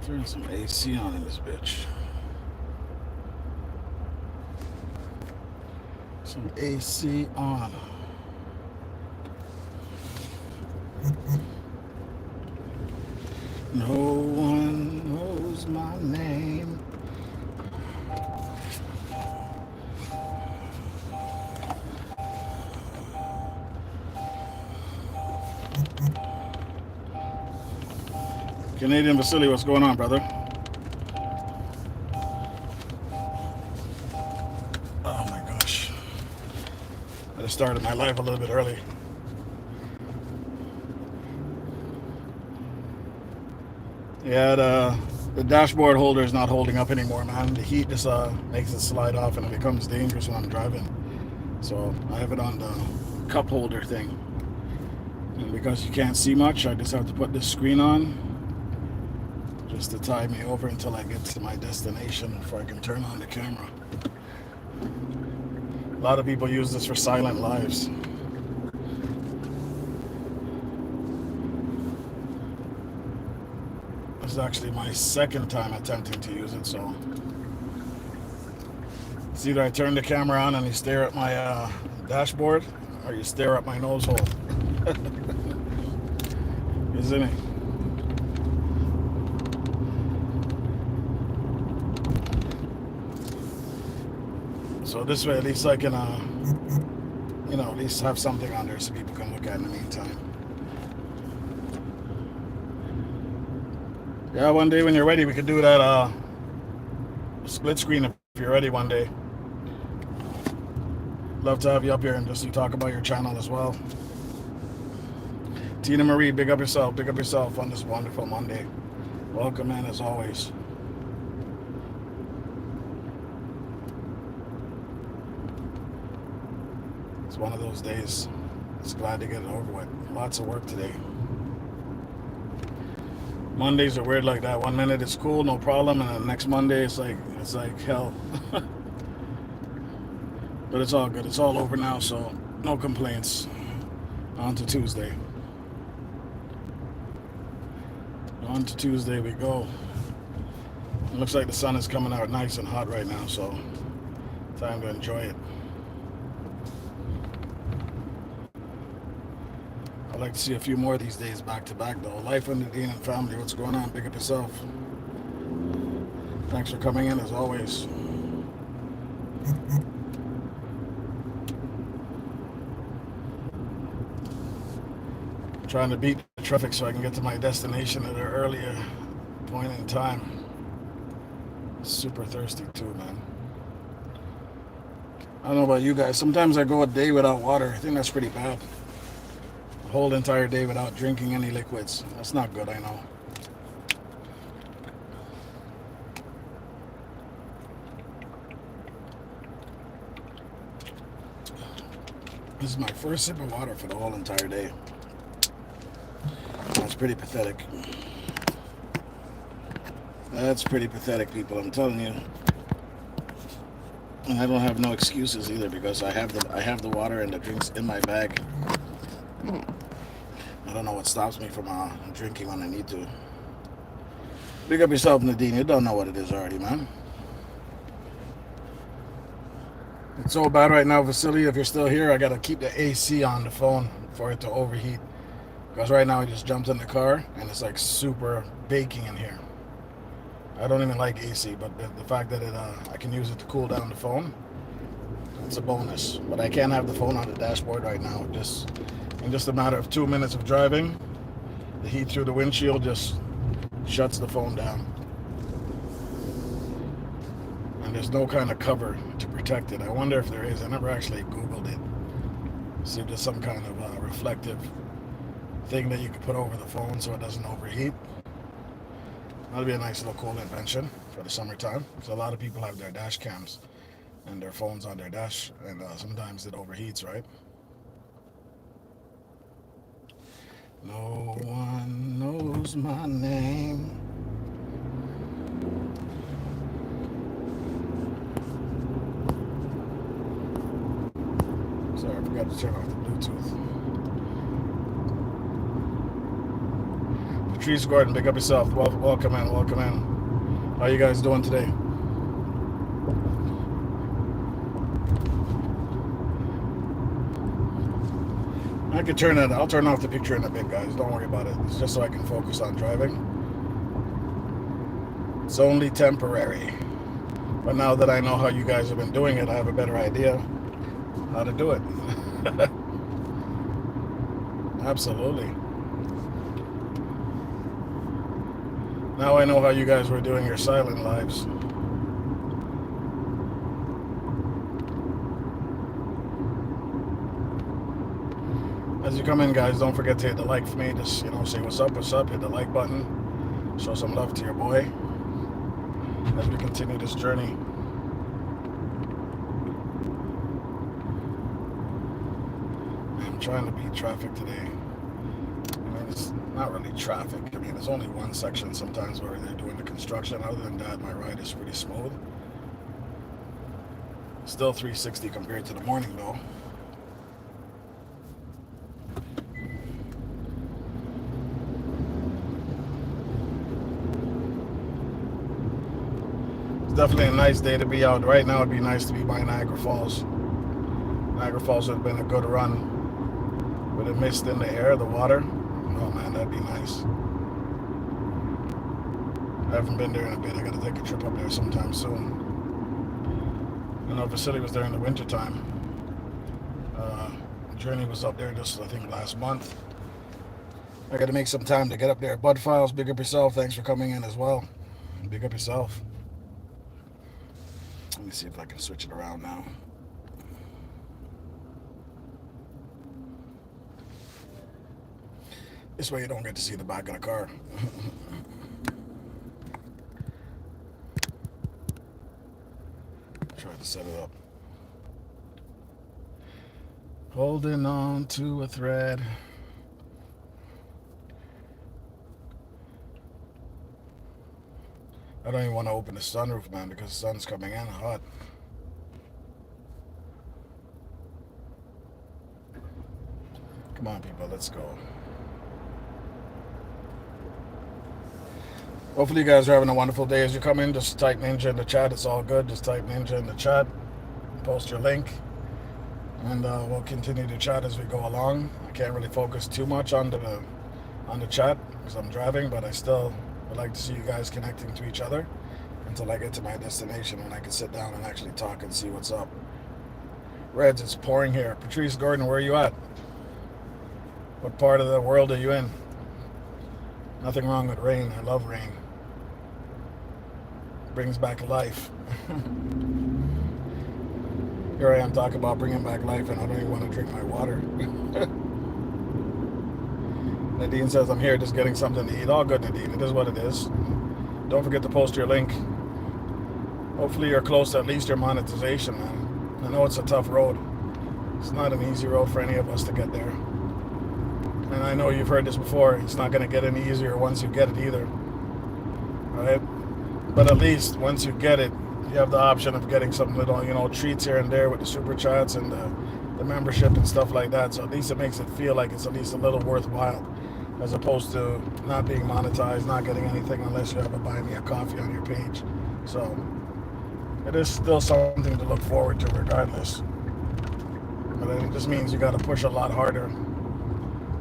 Turn some AC on in this bitch. Some AC on. No one knows my name. Canadian Vasily, what's going on, brother? Oh my gosh. I just started my life a little bit early. Yeah, the dashboard holder is not holding up anymore, man. The heat just makes it slide off and it becomes dangerous when I'm driving. So I have it on the cup holder thing. And because you can't see much, I just have to put this screen on just to tide me over until I get to my destination before I can turn on the camera. A lot of people use this for silent lives. This is actually my second time attempting to use it, so it's either I turn the camera on and you stare at my dashboard, or you stare at my nose hole. Isn't it? So this way, at least I can, at least have something on there so people can look at in the meantime. Yeah, one day when you're ready, we could do that split screen if you're ready one day. Love to have you up here and just to talk about your channel as well. Tina Marie, big up yourself on this wonderful Monday. Welcome in as always. It's one of those days. Just glad to get it over with. Lots of work today. Mondays are weird like that. One minute it's cool, no problem, and then the next Monday it's like hell. But it's all good. It's all over now, so no complaints. On to Tuesday. On to Tuesday we go. It looks like the sun is coming out nice and hot right now, so time to enjoy it. I'd like to see a few more of these days back to back though. Life under Dean and family, what's going on? Pick up yourself. Thanks for coming in as always. Trying to beat the traffic so I can get to my destination at an earlier point in time. Super thirsty too, man. I don't know about you guys. Sometimes I go a day without water. I think that's pretty bad. A whole entire day without drinking any liquids. That's not good, I know. This is my first sip of water for the whole entire day. That's pretty pathetic. That's pretty pathetic, people, I'm telling you. And I don't have no excuses either because I have the water and the drinks in my bag. I don't know what stops me from drinking when I need to. Big up yourself, Nadine. You don't know what it is already, man. It's so bad right now, Vasily. If you're still here, I gotta keep the AC on the phone for it to overheat. Because right now I just jumped in the car and it's like super baking in here. I don't even like AC, but the fact that I can use it to cool down the phone, it's a bonus. But I can't have the phone on the dashboard right now. In just a matter of 2 minutes of driving, the heat through the windshield just shuts the phone down. And there's no kind of cover to protect it. I wonder if there is. I never actually Googled it. See if there's some kind of reflective thing that you could put over the phone so it doesn't overheat. That'll be a nice little cool invention for the summertime. Because a lot of people have their dash cams and their phones on their dash, and sometimes it overheats, right? No one knows my name. Sorry, I forgot to turn off the Bluetooth. Patrice Gordon, big up yourself. Welcome in, welcome in. How you guys doing today? I could turn it. I'll turn off the picture in a bit, guys. Don't worry about it. It's just so I can focus on driving. It's only temporary. But now that I know how you guys have been doing it, I have a better idea how to do it. Absolutely. Now I know how you guys were doing your silent lives. As you come in, guys, don't forget to hit the like for me. Just, say what's up, hit the like button. Show some love to your boy as we continue this journey. I'm trying to beat traffic today. I mean, it's not really traffic. I mean, there's only one section sometimes where they're doing the construction. Other than that, my ride is pretty smooth. Still 360 compared to the morning, though. Definitely a nice day to be out. Right now it'd be nice to be by Niagara Falls. Niagara Falls would have been a good run with a mist in the air, the water. Oh man, that'd be nice. I haven't been there in a bit. I gotta take a trip up there sometime soon. I know Vasily was there in the wintertime. Journey was up there just, I think, last month. I gotta make some time to get up there. Bud Files, big up yourself. Thanks for coming in as well. Big up yourself. Let me see if I can switch it around now. This way you don't get to see the back of the car. Try to set it up. Holding on to a thread. I don't even want to open the sunroof, man, because the sun's coming in hot. Come on, people, let's go. Hopefully you guys are having a wonderful day as you come in. Just type Ninja in the chat. It's all good. Just type Ninja in the chat. Post your link. And we'll continue to chat as we go along. I can't really focus too much on the chat because I'm driving, but I still would like to see you guys connecting to each other until I get to my destination when I can sit down and actually talk and see what's up. Reds, it's pouring here. Patrice Gordon, where are you at? What part of the world are you in? Nothing wrong with rain. I love rain. Brings back life. Here I am talking about bringing back life and I don't even want to drink my water. Nadine says I'm here just getting something to eat. All good, Nadine. It is what it is. Don't forget to post your link. Hopefully you're close to at least your monetization, man. I know it's a tough road. It's not an easy road for any of us to get there. And I know you've heard this before. It's not going to get any easier once you get it either. Right? But at least once you get it, you have the option of getting some little, treats here and there with the super chats and the membership and stuff like that. So at least it makes it feel like it's at least a little worthwhile, as opposed to not being monetized, not getting anything unless you have a buy me a coffee on your page. So it is still something to look forward to regardless. But it just means you got to push a lot harder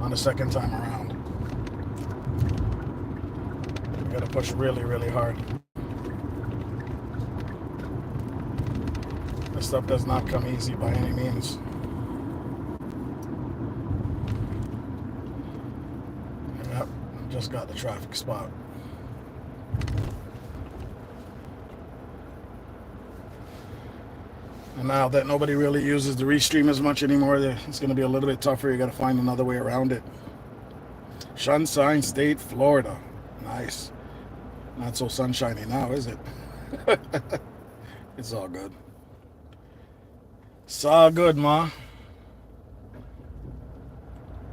on the second time around. You got to push really, really hard. This stuff does not come easy by any means. Yep, just got the traffic spot. And now that nobody really uses the Restream as much anymore, it's going to be a little bit tougher. You got to find another way around it. Sunshine State, Florida. Nice. Not so sunshiny now, is it? It's all good. It's all good, ma.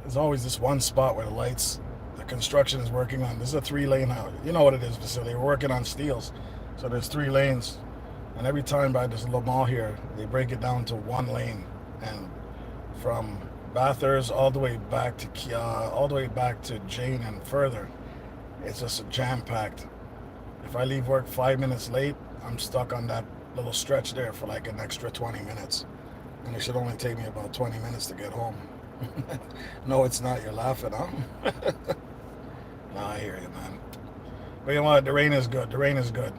There's always this one spot where the construction is working on. This is a 3-lane highway. You know what it is, Vasily. We're working on steels. So there's 3 lanes. And every time by this little mall here, they break it down to 1 lane. And from Bathurst all the way back to Jane and further, It's just jam-packed. If I leave work 5 minutes late, I'm stuck on that little stretch there for like an extra 20 minutes. And it should only take me about 20 minutes to get home. No, it's not. You're laughing, huh? No, I hear you, man. But you know what? The rain is good. The rain is good.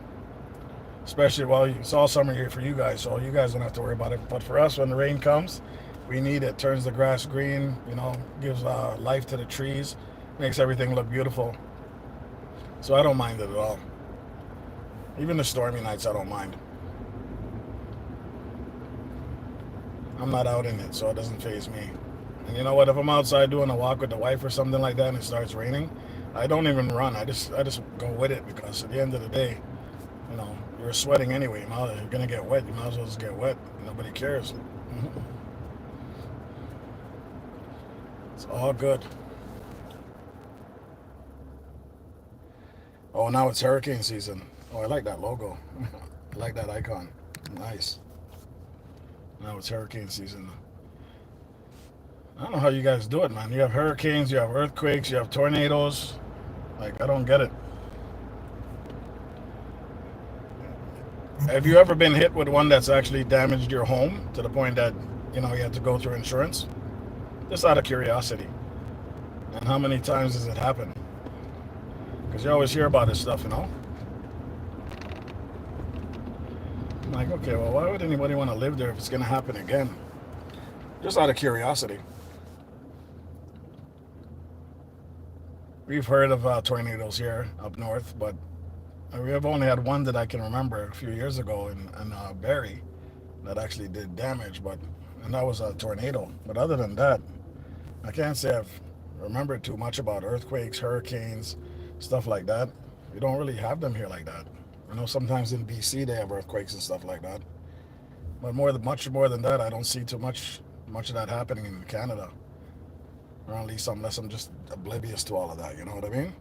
Especially while it's all summer here for you guys, so you guys don't have to worry about it. But for us, when the rain comes, we need it. Turns the grass green, gives life to the trees, makes everything look beautiful. So I don't mind it at all. Even the stormy nights, I don't mind. I'm not out in it, so it doesn't faze me. And you know what? If I'm outside doing a walk with the wife or something like that, and it starts raining, I don't even run. I just go with it because at the end of the day, you're sweating anyway. You're gonna get wet. You might as well just get wet. Nobody cares. It's all good. Oh, now it's hurricane season. Oh, I like that logo. I like that icon. Nice. Now it's hurricane season. I don't know how you guys do it, man. You have hurricanes, you have earthquakes, you have tornadoes. Like, I don't get it. Have you ever been hit with one that's actually damaged your home to the point that, you had to go through insurance? Just out of curiosity. And how many times does it happen? Because you always hear about this stuff. I'm like, okay, well, why would anybody want to live there if it's going to happen again? Just out of curiosity. We've heard of tornadoes here up north, but we have only had one that I can remember a few years ago in Barrie that actually did damage, and that was a tornado. But other than that, I can't say I've remembered too much about earthquakes, hurricanes, stuff like that. We don't really have them here like that. I know sometimes in BC they have earthquakes and stuff like that, but much more than that, I don't see too much of that happening in Canada, or at least unless I'm just oblivious to all of that. You know what I mean?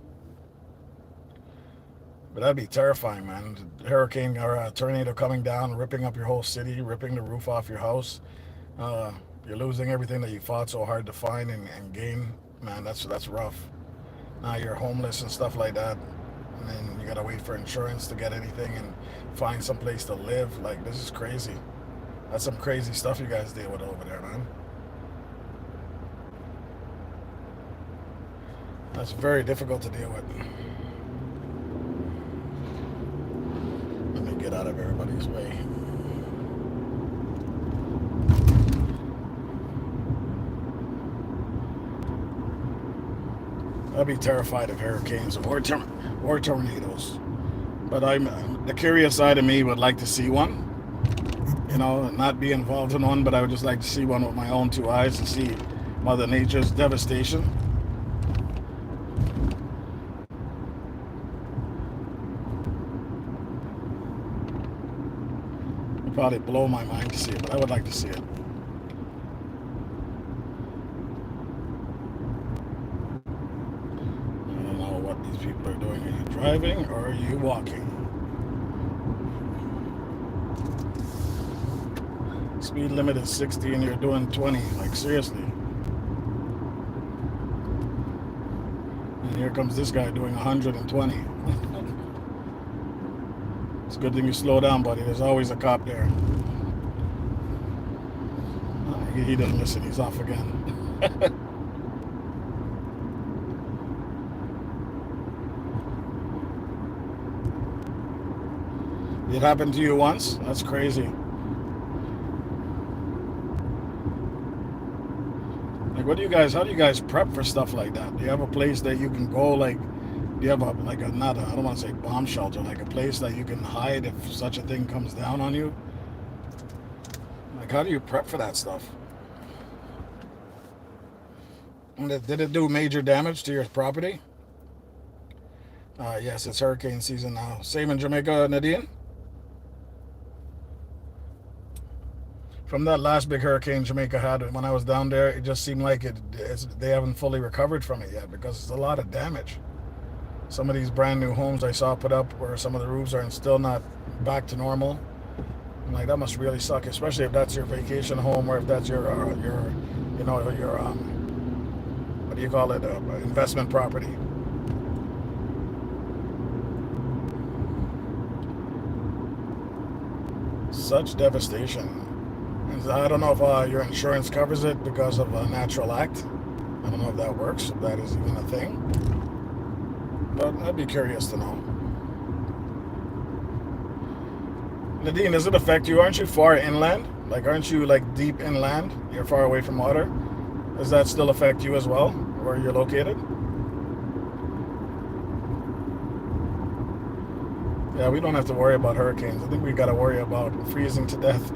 But that'd be terrifying, man. A hurricane or a tornado coming down, ripping up your whole city, ripping the roof off your house. You're losing everything that you fought so hard to find and gain. Man, that's rough. Now you're homeless and stuff like that. And then you gotta wait for insurance to get anything and find some place to live. Like, this is crazy. That's some crazy stuff you guys deal with over there, man. That's very difficult to deal with. Let me get out of everybody's way. I'd be terrified of hurricanes or tornadoes. But the curious side of me would like to see one. Not be involved in one, but I would just like to see one with my own two eyes to see Mother Nature's devastation. It'd probably blow my mind to see it, but I would like to see it. I don't know what these people are doing. Are you driving or are you walking? Speed limit is 60 and you're doing 20. Like, seriously. And here comes this guy doing 120. It's a good thing you slow down, buddy. There's always a cop there. He doesn't listen. He's off again. It happened to you once? That's crazy. Like, how do you guys prep for stuff like that? Do you have a place that you can go, like, do you have I don't want to say bomb shelter, like a place that you can hide if such a thing comes down on you? Like, how do you prep for that stuff? And did it do major damage to your property? Yes, it's hurricane season now. Same in Jamaica, Nadine? From that last big hurricane Jamaica had when I was down there, it just seemed like they haven't fully recovered from it yet because it's a lot of damage. Some of these brand new homes I saw put up where some of the roofs are still not back to normal. I'm like, that must really suck, especially if that's your vacation home or if that's your what do you call it, investment property. such devastation. And I don't know if your insurance covers it because of a natural act. I don't know if that works, if that is even a thing. But I'd be curious to know. Nadine, does it affect you? Aren't you far inland? Like, aren't you like deep inland? You're far away from water. Does that still affect you as well, where you're located? Yeah, we don't have to worry about hurricanes. I think we got to worry about freezing to death.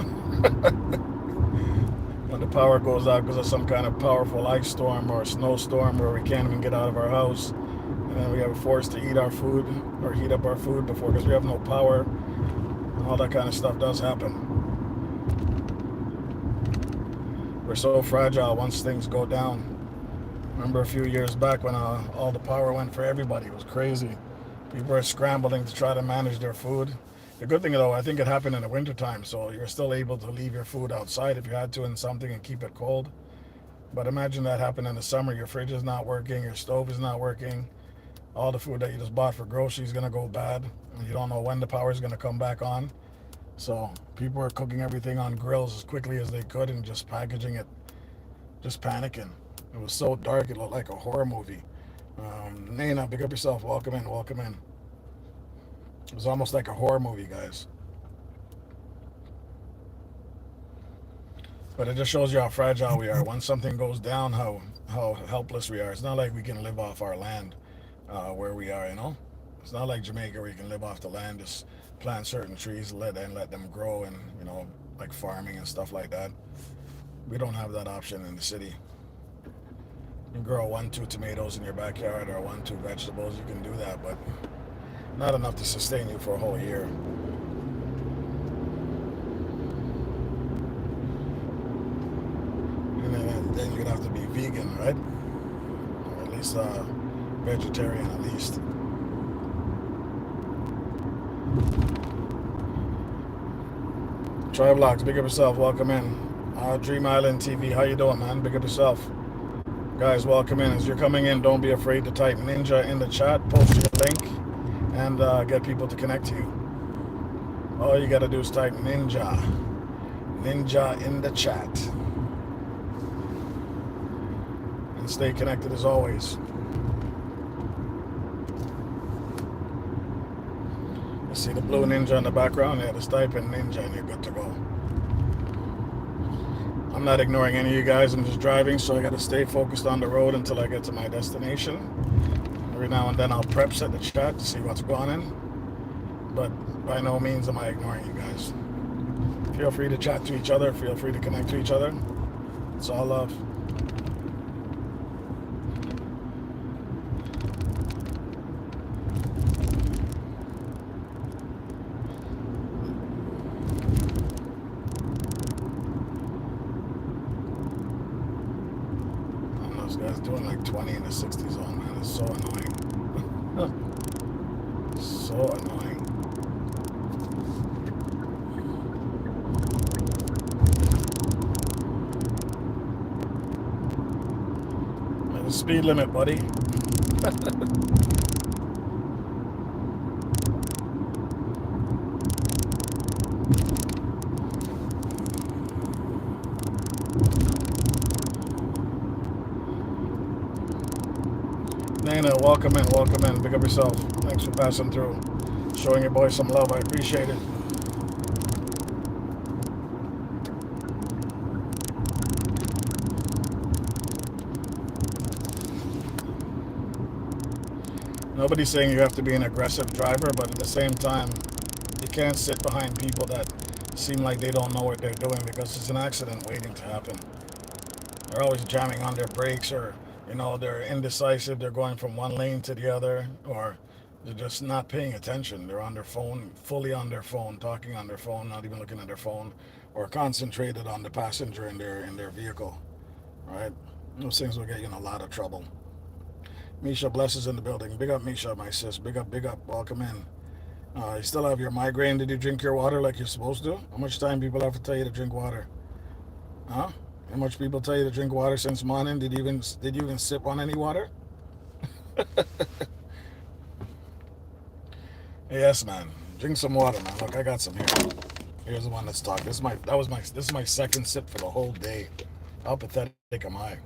When the power goes out because of some kind of powerful ice storm or snowstorm where we can't even get out of our house. And then we are forced to eat our food or heat up our food before because we have no power. All that kind of stuff does happen. We're so fragile once things go down. Remember a few years back when all the power went for everybody. It was crazy. People are scrambling to try to manage their food. The good thing, though, I think it happened in the wintertime, so you're still able to leave your food outside if you had to in something and keep it cold. But imagine that happened in the summer. Your fridge is not working, your stove is not working. All the food that you just bought for groceries is going to go bad. And you don't know when the power is going to come back on. So people are cooking everything on grills as quickly as they could and just packaging it, just panicking. It was so dark, it looked like a horror movie. Nana, pick up yourself. Welcome in, welcome in. It was almost like a horror movie, guys. But it just shows you how fragile we are. Once something goes down, how helpless we are. It's not like we can live off our land where we are, you know? It's not like Jamaica where you can live off the land, just plant certain trees, let them grow, and, you know, like farming and stuff like that. We don't have that option in the city. You can grow 1-2 tomatoes in your backyard or 1-2 vegetables. You can do that, but not enough to sustain you for a whole year. And then you'd have to be vegan, right? Or at least vegetarian, at least. Try vlogs, big up yourself, welcome in. Dream Island TV, how you doing, man? Big up yourself. Guys, welcome in. As you're coming in, don't be afraid to type Ninja in the chat, post your link, and get people to connect to you. All you gotta do is type Ninja in the chat. And stay connected as always. You see the blue Ninja in the background? Yeah, just type in Ninja and you're good to go. I'm not ignoring any of you guys. I'm just driving, so I got to stay focused on the road until I get to my destination. Every now and then I'll prep set the chat to see what's going on. But by no means am I ignoring you guys. Feel free to chat to each other. Feel free to connect to each other. It's all love. Guys doing like 20 in the 60 zone, man. It's so annoying. So annoying. The speed limit, buddy. Nana, welcome in, welcome in. Big up yourself. Thanks for passing through. Showing your boy some love. I appreciate it. Nobody's saying you have to be an aggressive driver, but at the same time, you can't sit behind people that seem like they don't know what they're doing because it's an accident waiting to happen. They're always jamming on their brakes, or you know, they're indecisive, they're going from one lane to the other, or they're just not paying attention. They're on their phone, fully on their phone, talking on their phone, not even looking at their phone, or concentrated on the passenger in their vehicle, right? Those things will get you in a lot of trouble. Misha, blesses in the building. Big up, Misha, my sis. Big up, welcome in. You still have your migraine? Did you drink your water like you're supposed to? How much time people have to tell you to drink water? Huh? How much people tell you to drink water since morning? Did you even sip on any water? Yes, man. Drink some water, man. Look, I got some here. Here's the one that's talking. This is my second sip for the whole day. How pathetic am I?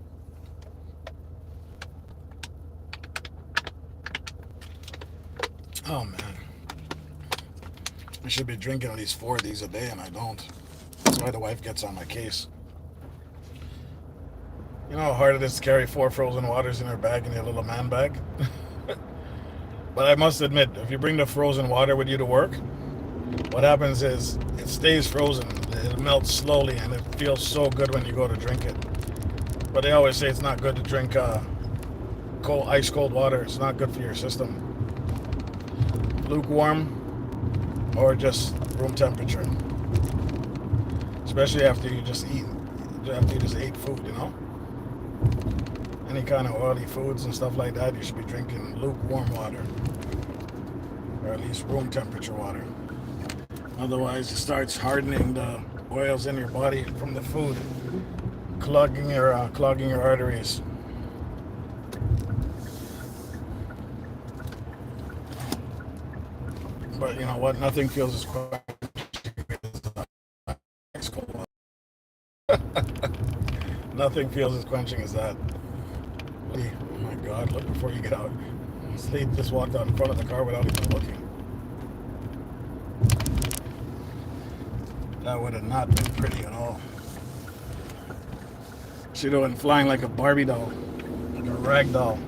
Oh man, I should be drinking at least 4 of these a day, and I don't. That's why the wife gets on my case. You know how hard it is to carry 4 frozen waters in your bag in your little man bag? But I must admit, if you bring the frozen water with you to work, what happens is it stays frozen. It melts slowly, and it feels so good when you go to drink it. But they always say it's not good to drink ice cold water. It's not good for your system. Lukewarm or just room temperature. Especially after you just ate food, you know? Any kind of oily foods and stuff like that, you should be drinking lukewarm water. Or at least room temperature water. Otherwise, it starts hardening the oils in your body from the food, clogging your arteries. But you know what? Nothing feels as quenching as ice cold water. Nothing feels as quenching as that. Oh my God! Look before you get out. Slade just walked out in front of the car without even looking. That would have not been pretty at all. She'd have been flying like a Barbie doll, like a rag doll.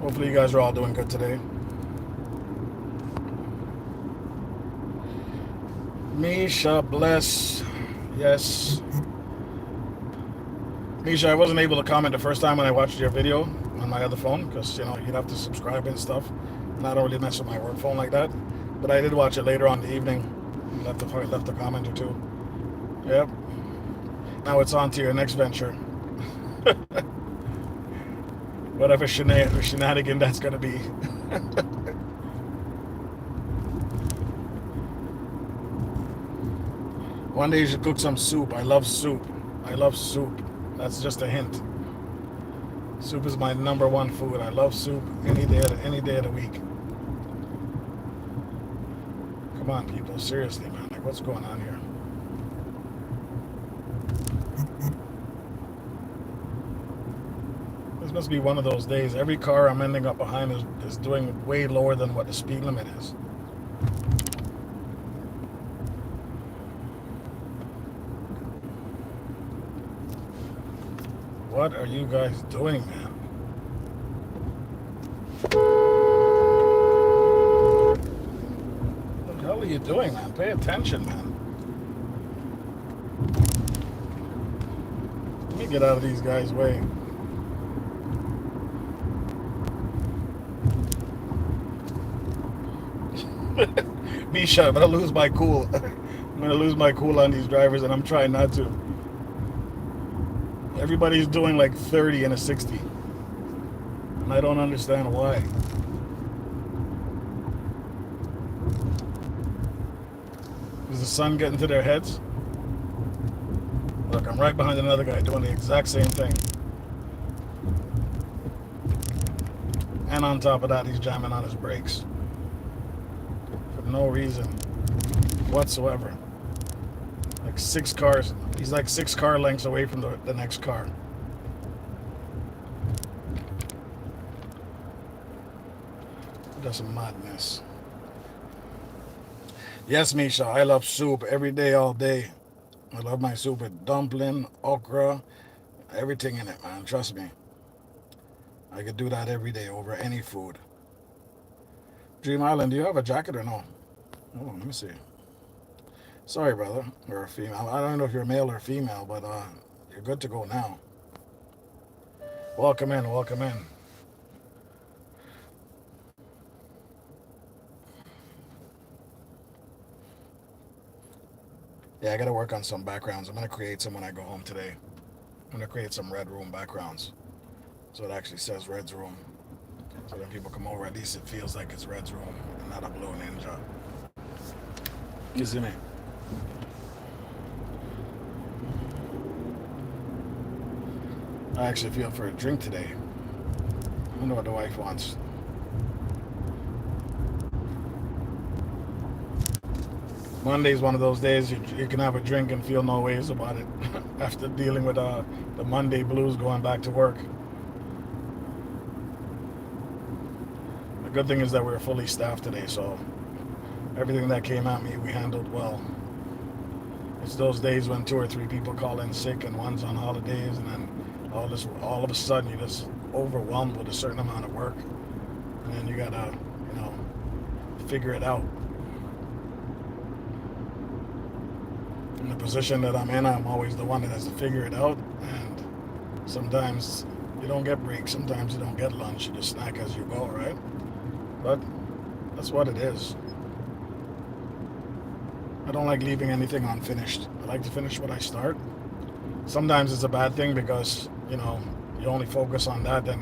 Hopefully you guys are all doing good today. Misha, bless. Yes. Misha, I wasn't able to comment the first time when I watched your video on my other phone because, you know, you'd have to subscribe and stuff. And I don't really mess with my work phone like that. But I did watch it later on in the evening. Left a comment or two. Yep. Now it's on to your next venture. Whatever shenanigan that's going to be. One day you should cook some soup. I love soup. I love soup. That's just a hint. Soup is my #1 food. I love soup any day of the week. Come on, people. Seriously, man. Like, what's going on here? This must be one of those days. Every car I'm ending up behind is doing way lower than what the speed limit is. What are you guys doing, man? What the hell are you doing, man? Pay attention, man. Let me get out of these guys' way. Misha, I'm gonna lose my cool. I'm gonna lose my cool on these drivers, and I'm trying not to. Everybody's doing like 30 and a 60. And I don't understand why. Is the sun getting to their heads? Look, I'm right behind another guy doing the exact same thing. And on top of that, he's jamming on his brakes. For no reason whatsoever. Like 6 cars. He's like 6 car lengths away from the next car. That's madness. Yes, Misha, I love soup every day, all day. I love my soup with dumpling, okra, everything in it, man. Trust me. I could do that every day over any food. Dream Island, do you have a jacket or no? Oh, let me see. Sorry, brother, or a female. I don't know if you're male or female, but you're good to go now. Welcome in, welcome in. Yeah, I gotta work on some backgrounds. I'm gonna create some when I go home today. I'm gonna create some red room backgrounds. So it actually says Red's room. So when people come over, at least it feels like it's Red's room and not a Blue Ninja. You see me? I actually feel for a drink today. I wonder what the wife wants. Monday's one of those days you can have a drink and feel no ways about it after dealing with the Monday blues going back to work. The good thing is that we're fully staffed today, so everything that came at me we handled well. It's those days when 2 or 3 people call in sick and one's on holidays, and then all of a sudden you're just overwhelmed with a certain amount of work, and then you gotta, figure it out. In the position that I'm in, I'm always the one that has to figure it out, and sometimes you don't get breaks, sometimes you don't get lunch, you just snack as you go, right? But that's what it is. I don't like leaving anything unfinished. I like to finish what I start. Sometimes it's a bad thing because, you only focus on that, then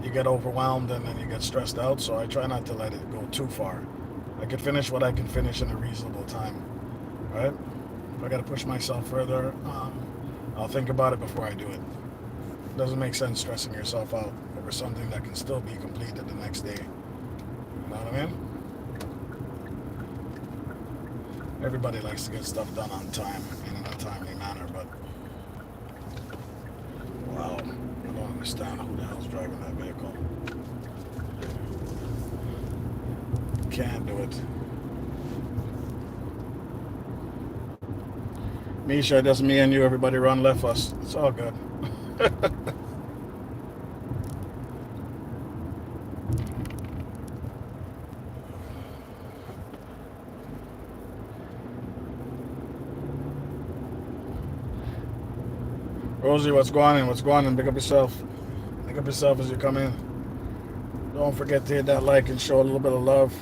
you get overwhelmed and then you get stressed out. So I try not to let it go too far. I can finish what I can finish in a reasonable time, right? If I got to push myself further, I'll think about it before I do it. It doesn't make sense stressing yourself out over something that can still be completed the next day. You know what I mean? Everybody likes to get stuff done on time and in a timely manner, but wow, I don't understand who the hell's driving that vehicle. Can't do it. Misha, just me and you, everybody run left us. It's all good. Rosie, what's going on? What's going on? Pick up yourself. Pick up yourself as you come in. Don't forget to hit that like and show a little bit of love.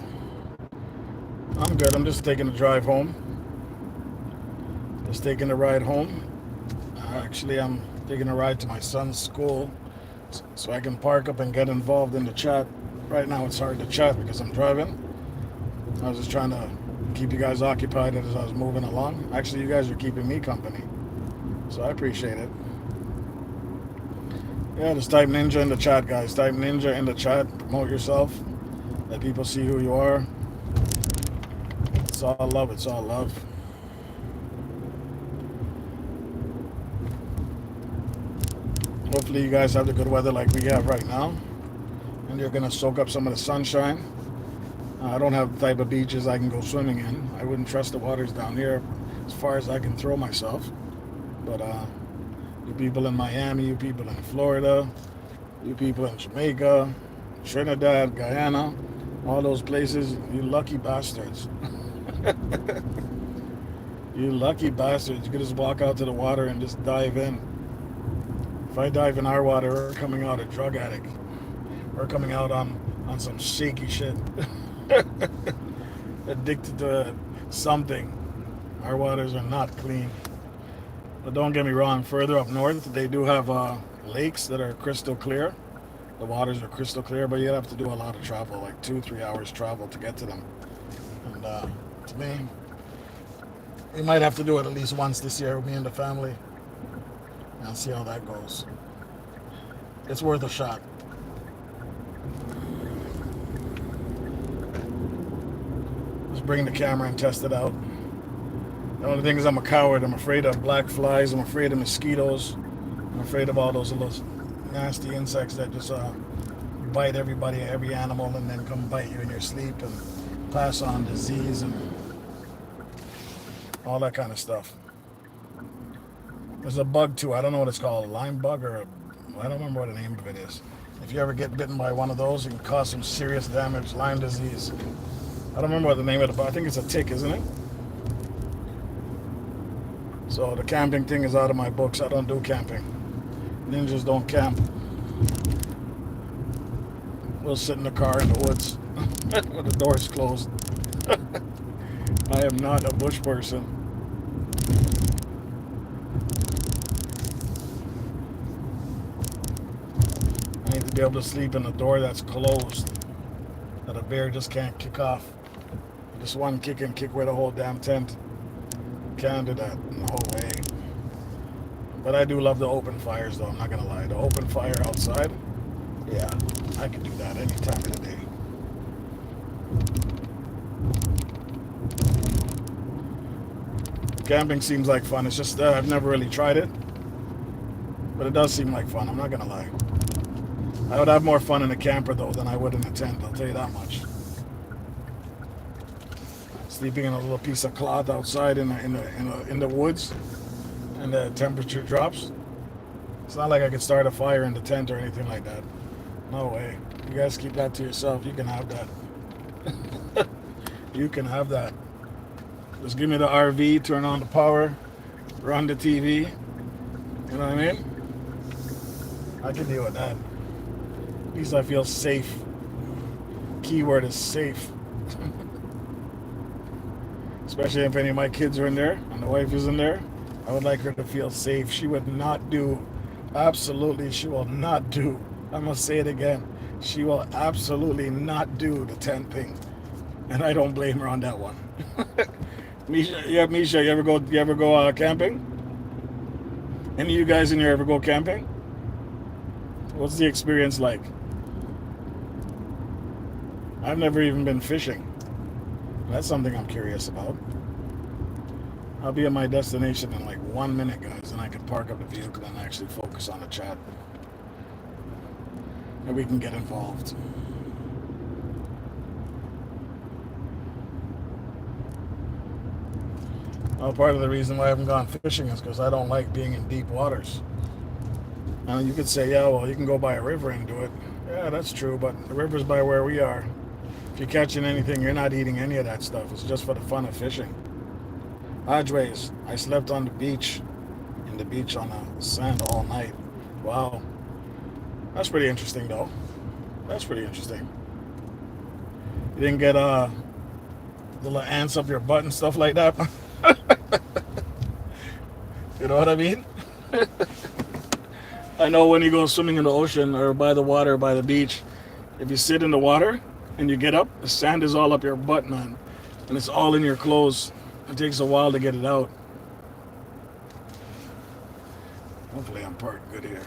I'm good. I'm just taking a drive home. Just taking a ride home. Actually, I'm taking a ride to my son's school so I can park up and get involved in the chat. Right now, it's hard to chat because I'm driving. I was just trying to keep you guys occupied as I was moving along. Actually, you guys are keeping me company, so I appreciate it. Yeah, just type Ninja in the chat, guys. Type Ninja in the chat. Promote yourself. Let people see who you are. It's all love. It's all love. Hopefully you guys have the good weather like we have right now, and you're going to soak up some of the sunshine. I don't have the type of beaches I can go swimming in. I wouldn't trust the waters down here as far as I can throw myself. But you people in Miami, you people in Florida, you people in Jamaica, Trinidad, Guyana, all those places, you lucky bastards. You lucky bastards. You could just walk out to the water and just dive in. If I dive in our water, we're coming out a drug addict. We're coming out on some shaky shit. Addicted to something. Our waters are not clean. But don't get me wrong, further up north, they do have lakes that are crystal clear. The waters are crystal clear, but you have to do a lot of travel, like 2-3 hours travel to get to them. And to me, we might have to do it at least once this year with me and the family. And see how that goes. It's worth a shot. Just bring the camera and test it out. The only thing is I'm a coward. I'm afraid of black flies. I'm afraid of mosquitoes. I'm afraid of all those little nasty insects that just bite everybody, every animal, and then come bite you in your sleep and pass on disease and all that kind of stuff. There's a bug too. I don't know what it's called, a lime bug or I don't remember what the name of it is. If you ever get bitten by one of those, it can cause some serious damage, Lyme disease. I don't remember what the name of it, but I think it's a tick, isn't it? So the camping thing is out of my books. I don't do camping. Ninjas don't camp. We'll sit in the car in the woods with the doors closed. I am not a bush person. I need to be able to sleep in a door that's closed, that a bear just can't kick off. Just one kick and kick away the whole damn tent. Can't do that no way. But I do love the open fires though, I'm not gonna lie. The open fire outside, yeah, I can do that any time of the day. Camping seems like fun. It's just I've never really tried it, but it does seem like fun. I'm not gonna lie. I would have more fun in a camper though than I would in a tent. I'll tell you that much. Sleeping in a little piece of cloth outside in the woods, and the temperature drops. It's not like I could start a fire in the tent or anything like that. No way. You guys keep that to yourself. You can have that. You can have that. Just give me the RV, turn on the power, run the TV. You know what I mean? I can deal with that. At least I feel safe. Keyword is safe. Especially if any of my kids are in there and the wife is in there. I would like her to feel safe. She would not do, absolutely, she will not do. I'm going to say it again. She will absolutely not do the tent thing. And I don't blame her on that one. Misha, you ever go camping? Any of you guys in here ever go camping? What's the experience like? I've never even been fishing. That's something I'm curious about. I'll be at my destination in like 1 minute, guys, and I can park up the vehicle and actually focus on the chat. And we can get involved. Well, part of the reason why I haven't gone fishing is because I don't like being in deep waters. And you could say, yeah, well, you can go by a river and do it. Yeah, that's true, but the river's by where we are. If you're catching anything, you're not eating any of that stuff. It's just for the fun of fishing. Ajways, I slept on the beach, on the sand all night. Wow. That's pretty interesting, though. That's pretty interesting. You didn't get little ants up your butt and stuff like that? You know what I mean? I know when you go swimming in the ocean or by the water, by the beach, if you sit in the water and you get up, the sand is all up your butt, man. And it's all in your clothes. It takes a while to get it out. Hopefully I'm parked good here.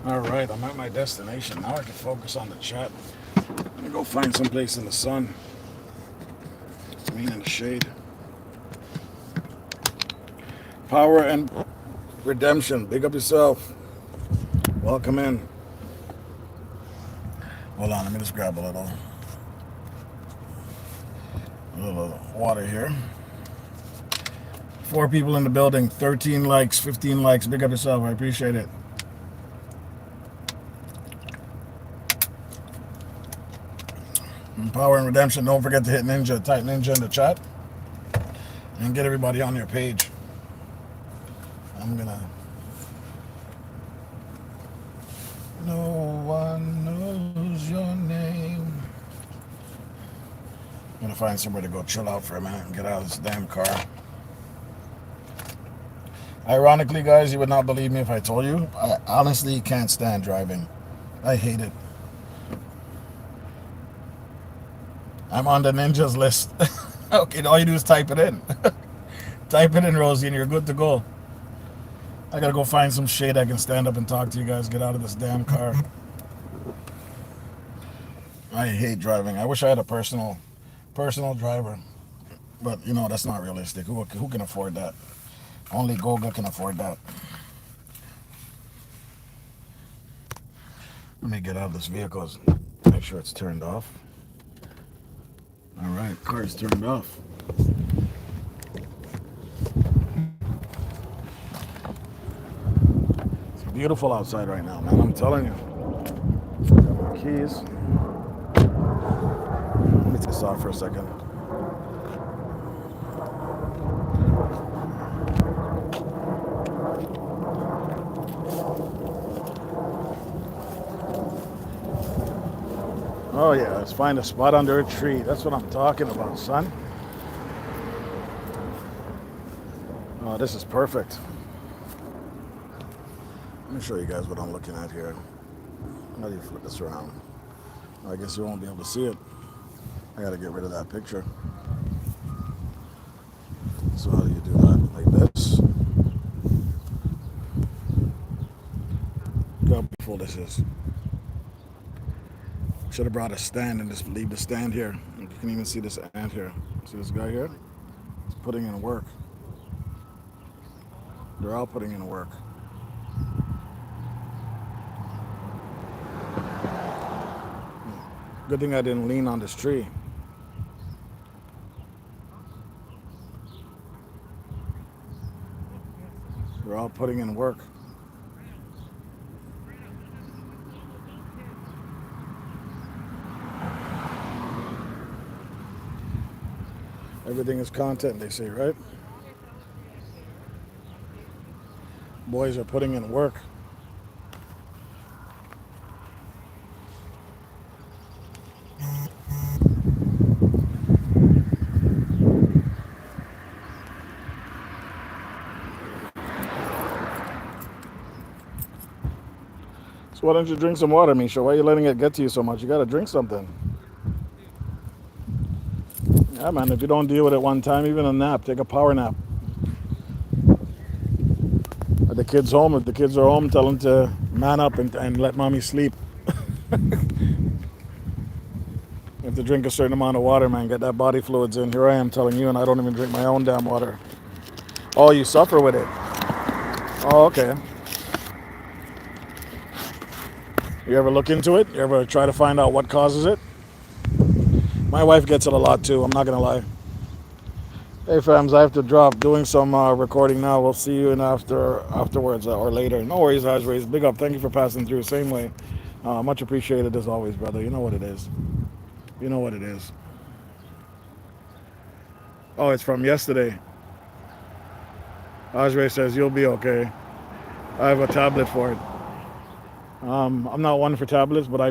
Alright, I'm at my destination. Now I can focus on the chat. I'm gonna go find some place in the sun. I mean in the shade. Power and Redemption. Big up yourself. Welcome in. Hold on, let me just grab a little water here. 4 people in the building, 13 likes, 15 likes. Big up yourself. I appreciate it. Power and Redemption. Don't forget to hit Ninja, type Ninja in the chat, and get everybody on your page. I'm gonna. No one knows your name. I'm gonna find somewhere to go chill out for a minute and get out of this damn car. Ironically, guys, you would not believe me if I told you, I honestly can't stand driving. I hate it. I'm on the Ninjas list. Okay, all you do is type it in. Type it in, Rosie, and you're good to go. I gotta go find some shade I can stand up and talk to you guys. Get out of this damn car. I hate driving. I wish I had a personal driver. But, you know, that's not realistic. Who can afford that? Only Goga can afford that. Let me get out of this vehicle. Make sure it's turned off. Alright, car's turned off. It's beautiful outside right now, man. I'm telling you. Got my keys. Let me take this off for a second. Oh yeah, let's find a spot under a tree. That's what I'm talking about, son. Oh, this is perfect. Let me show you guys what I'm looking at here. How do you flip this around? I guess you won't be able to see it. I gotta get rid of that picture. So how do you do that? Like this. Look how beautiful this is. Should have brought a stand and just leave the stand here. You can even see this ant here. See this guy here? putting in work. They're all putting in work. Good thing I didn't lean on this tree. They're all putting in work. Everything is content, they say, right? Boys are putting in work. So why don't you drink some water, Misha? Why are you letting it get to you so much? You gotta drink something. Yeah, man, if you don't deal with it one time, even a nap, take a power nap. If the kids home, if the kids are home, tell them to man up and let mommy sleep. You have to drink a certain amount of water, man. Get that body fluids in. Here I am telling you, and I don't even drink my own damn water. Oh, you suffer with it. Oh, okay. You ever look into it? You ever try to find out what causes it? My wife gets it a lot too, I'm not gonna lie. Hey fams, I have to drop. Doing some recording now. We'll see you in afterwards or later. No worries, Azrays. Big up. Thank you for passing through. Same way. Much appreciated as always, brother. You know what it is. You know what it is. Oh, it's from yesterday. Azray says you'll be okay. I have a tablet for it. I'm not one for tablets, but I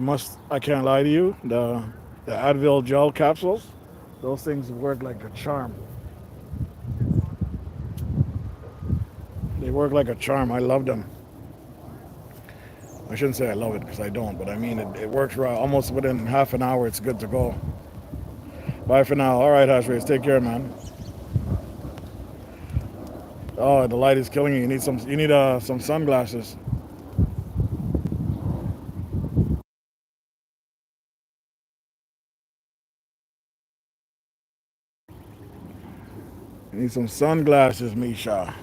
can't lie to you. The Advil gel capsules, those things work like a charm. They work like a charm. I love them. I shouldn't say I love it because I don't, but I mean it works right. Almost within half an hour, it's good to go. Bye for now. All right, Hashrays, take care, man. Oh, the light is killing you. You need some sunglasses. You need some sunglasses, Misha.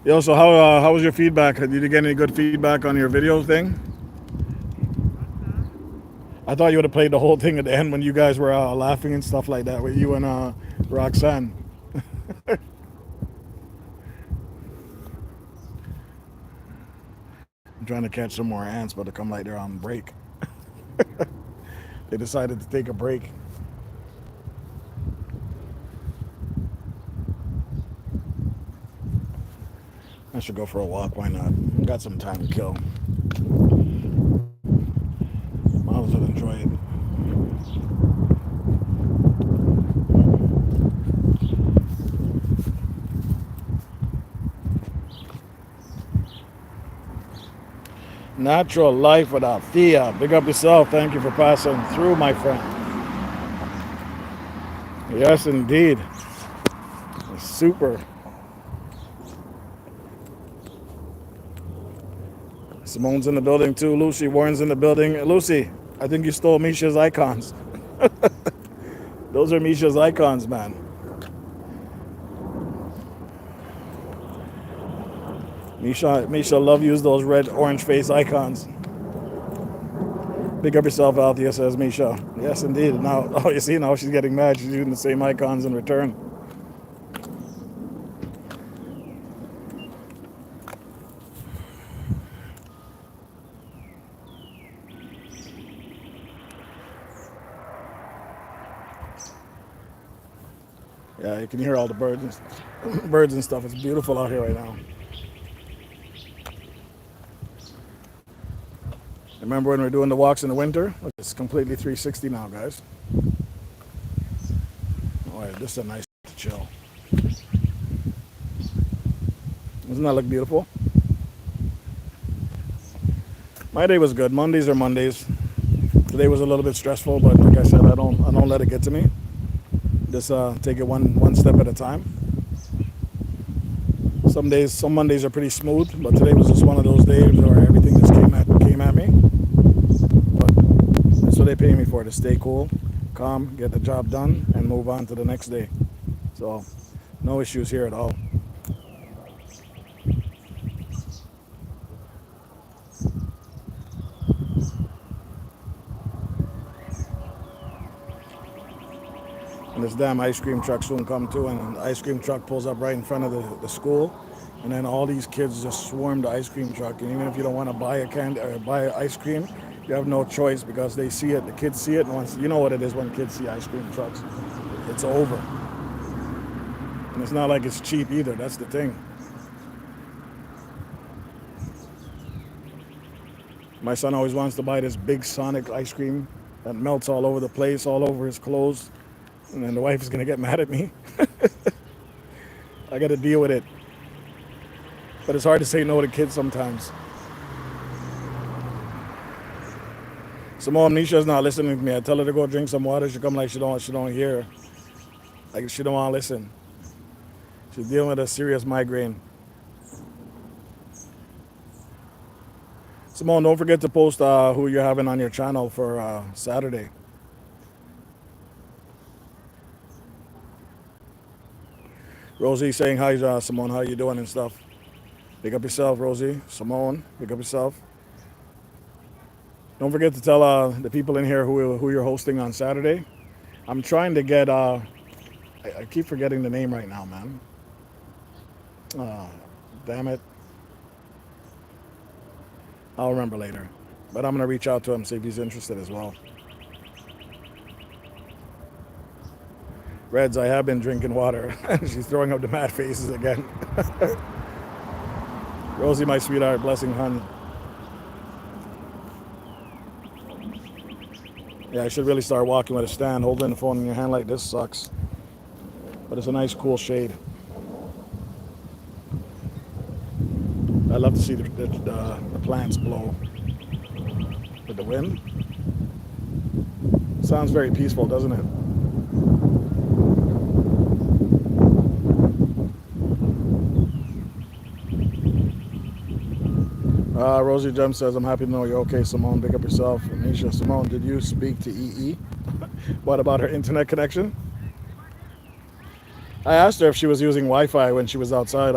Yo, so how was your feedback? Did you get any good feedback on your video thing? I thought you would have played the whole thing at the end when you guys were laughing and stuff like that with you and Roxanne. I'm trying to catch some more ants, but to come like they're on break. They decided to take a break. I should go for a walk. Why not? Got some time to kill. Might as well enjoy it. Natural life without Thea. Big up yourself. Thank you for passing through, my friend. Yes, indeed. Super. Simone's in the building too. Lucy Warren's in the building. Lucy, I think you stole Misha's icons. Those are Misha's icons, man. Misha love use those red orange face icons. Big up yourself, Althea, says Misha. Yes, indeed. Now, oh, you see, now she's getting mad. She's using the same icons in return. Yeah, you can hear all the birds and stuff. It's beautiful out here right now. Remember when we were doing the walks in the winter? It's completely 360 now, guys. Oh, yeah, this is a nice to chill. Doesn't that look beautiful? My day was good. Mondays are Mondays. Today was a little bit stressful, but like I said, I don't let it get to me. Just take it one step at a time. Some Mondays are pretty smooth, but today was just one of those days where everything just came at me. But that's what they pay me for, to stay cool, calm, get the job done, and move on to the next day. So no issues here at all. And this damn ice cream truck soon come too, and the ice cream truck pulls up right in front of the school, and then all these kids just swarm the ice cream truck. And even if you don't want to buy a candy or buy ice cream, you have no choice because they see it. The kids see it, and once you know what it is when kids see ice cream trucks, it's over. And it's not like it's cheap either. That's the thing. My son always wants to buy this big Sonic ice cream that melts all over the place, all over his clothes, and then the wife is gonna get mad at me. I got to deal with it. But it's hard to say no to kids sometimes. Simone Nisha's not listening to me. I tell her to go drink some water. She come like she don't hear. Like she don't want to listen. She's dealing with a serious migraine. Simone, don't forget to post who you're having on your channel for Saturday. Rosie saying hi, Simone. How you doing and stuff? Pick up yourself, Rosie. Simone, pick up yourself. Don't forget to tell the people in here who you're hosting on Saturday. I'm trying to get. I keep forgetting the name right now, man. Damn it. I'll remember later. But I'm gonna reach out to him, see if he's interested as well. Reds, I have been drinking water. She's throwing up the mad faces again. Rosie, my sweetheart, blessing, hun. Yeah, I should really start walking with a stand. Holding the phone in your hand like this sucks. But it's a nice, cool shade. I love to see the plants blow with the wind. Sounds very peaceful, doesn't it? Rosie Jem says, I'm happy to know you're okay, Simone. Pick up yourself. Anisha, Simone, did you speak to EE? What about her internet connection? I asked her if she was using Wi-Fi when she was outside.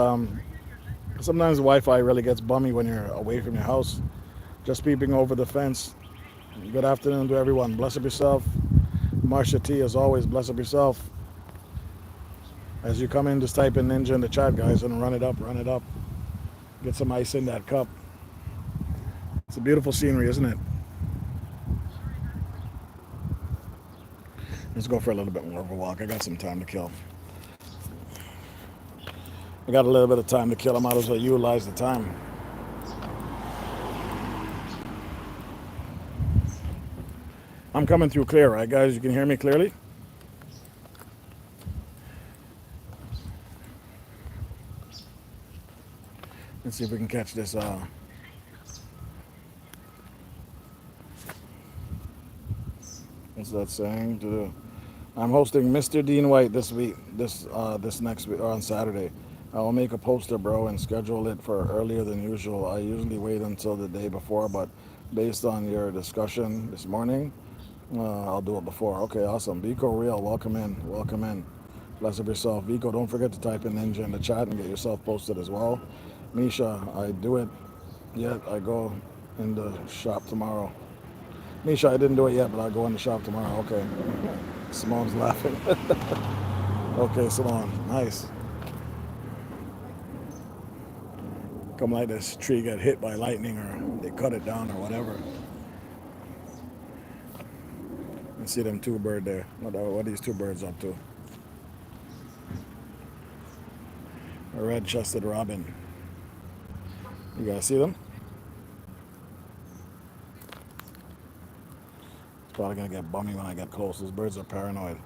Sometimes the Wi-Fi really gets bummy when you're away from your house. Just peeping over the fence. Good afternoon to everyone. Bless up yourself. Marsha T, as always, bless up yourself. As you come in, just type in Ninja in the chat, guys, and run it up, run it up. Get some ice in that cup. It's a beautiful scenery, isn't it? Let's go for a little bit more of a walk. I got some time to kill. I got a little bit of time to kill. I might as well utilize the time. I'm coming through clear, right, guys? You can hear me clearly? Let's see if we can catch this. What's that saying? I'm hosting Mr. Dean White this week, this next week, or on Saturday. I will make a poster, bro, and schedule it for earlier than usual. I usually wait until the day before, but based on your discussion this morning, I'll do it before. Okay, awesome. Vico Real, welcome in. Welcome in. Bless up yourself. Vico, don't forget to type in Ninja in the chat and get yourself posted as well. Misha, I do it yet. I go in the shop tomorrow. Misha, I didn't do it yet, but I'll go in the shop tomorrow. Okay. Simone's laughing. Okay, Simone. Nice. Come like this tree got hit by lightning or they cut it down or whatever. You see them two birds there. What are these two birds up to? A red-chested robin. You guys see them? It's probably gonna get bummy when I get close. Those birds are paranoid.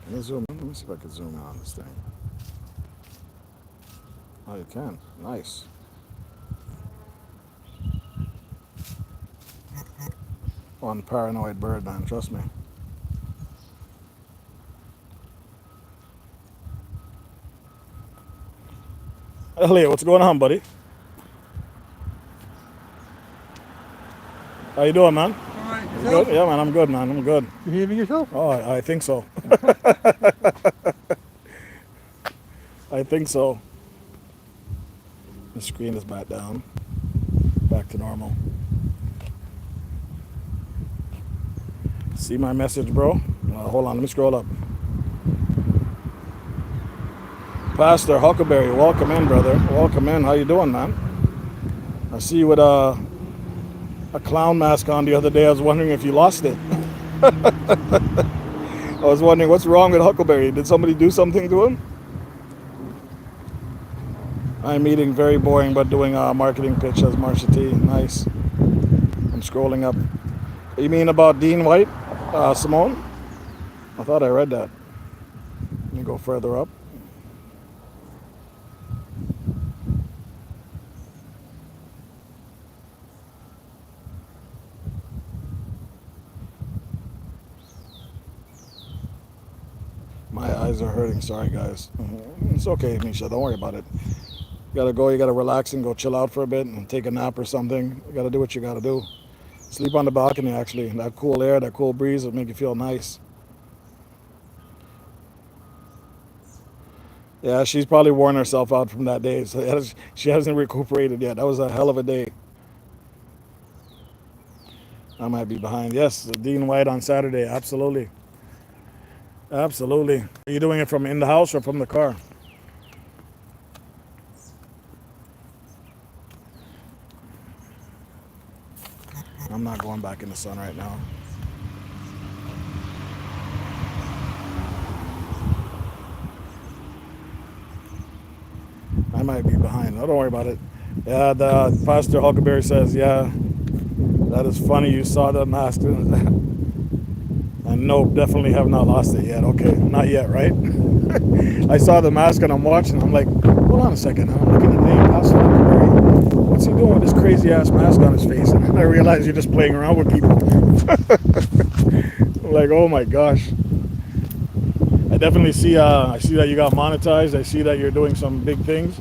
Can you zoom in? Let me see if I can zoom in on this thing. Oh, you can. Nice. One paranoid bird, man. Trust me. Elliot, what's going on, buddy? How you doing, man? All right, You yourself? good? Yeah, man, I'm good, man. I'm good. You hearing yourself? Oh, I think so. I think so. The screen is back down. Back to normal. See my message, bro? Hold on, let me scroll up. Pastor Huckleberry, welcome in, brother. Welcome in. How you doing, man? I see you with a clown mask on the other day. I was wondering if you lost it. I was wondering what's wrong with Huckleberry. Did somebody do something to him? I'm eating very boring, but doing a marketing pitch as Marsha T. Nice. I'm scrolling up. You mean about Dean White, Simone? I thought I read that. Let me go further up. My eyes are hurting. Sorry, guys. It's okay, Misha. Don't worry about it. You gotta go. You gotta relax and go chill out for a bit and take a nap or something. You gotta do what you gotta do. Sleep on the balcony, actually. That cool air, that cool breeze will make you feel nice. Yeah, she's probably worn herself out from that day. So she hasn't recuperated yet. That was a hell of a day. I might be behind. Yes, Dean White on Saturday. Absolutely. Absolutely. Are you doing it from in the house or from the car? I'm not going back in the sun right now. I might be behind. Oh, don't worry about it. Yeah, the Pastor Huckleberry says, yeah, that is funny. You saw the mask. And no, definitely have not lost it yet. Okay, not yet, right? I saw the mask and I'm watching. I'm like, hold on a second. I'm looking at the name, Pastor Huckleberry. What's he doing with this crazy ass mask on his face? And I realize you're just playing around with people. I'm like, oh my gosh. I definitely see. I see that you got monetized. I see that you're doing some big things.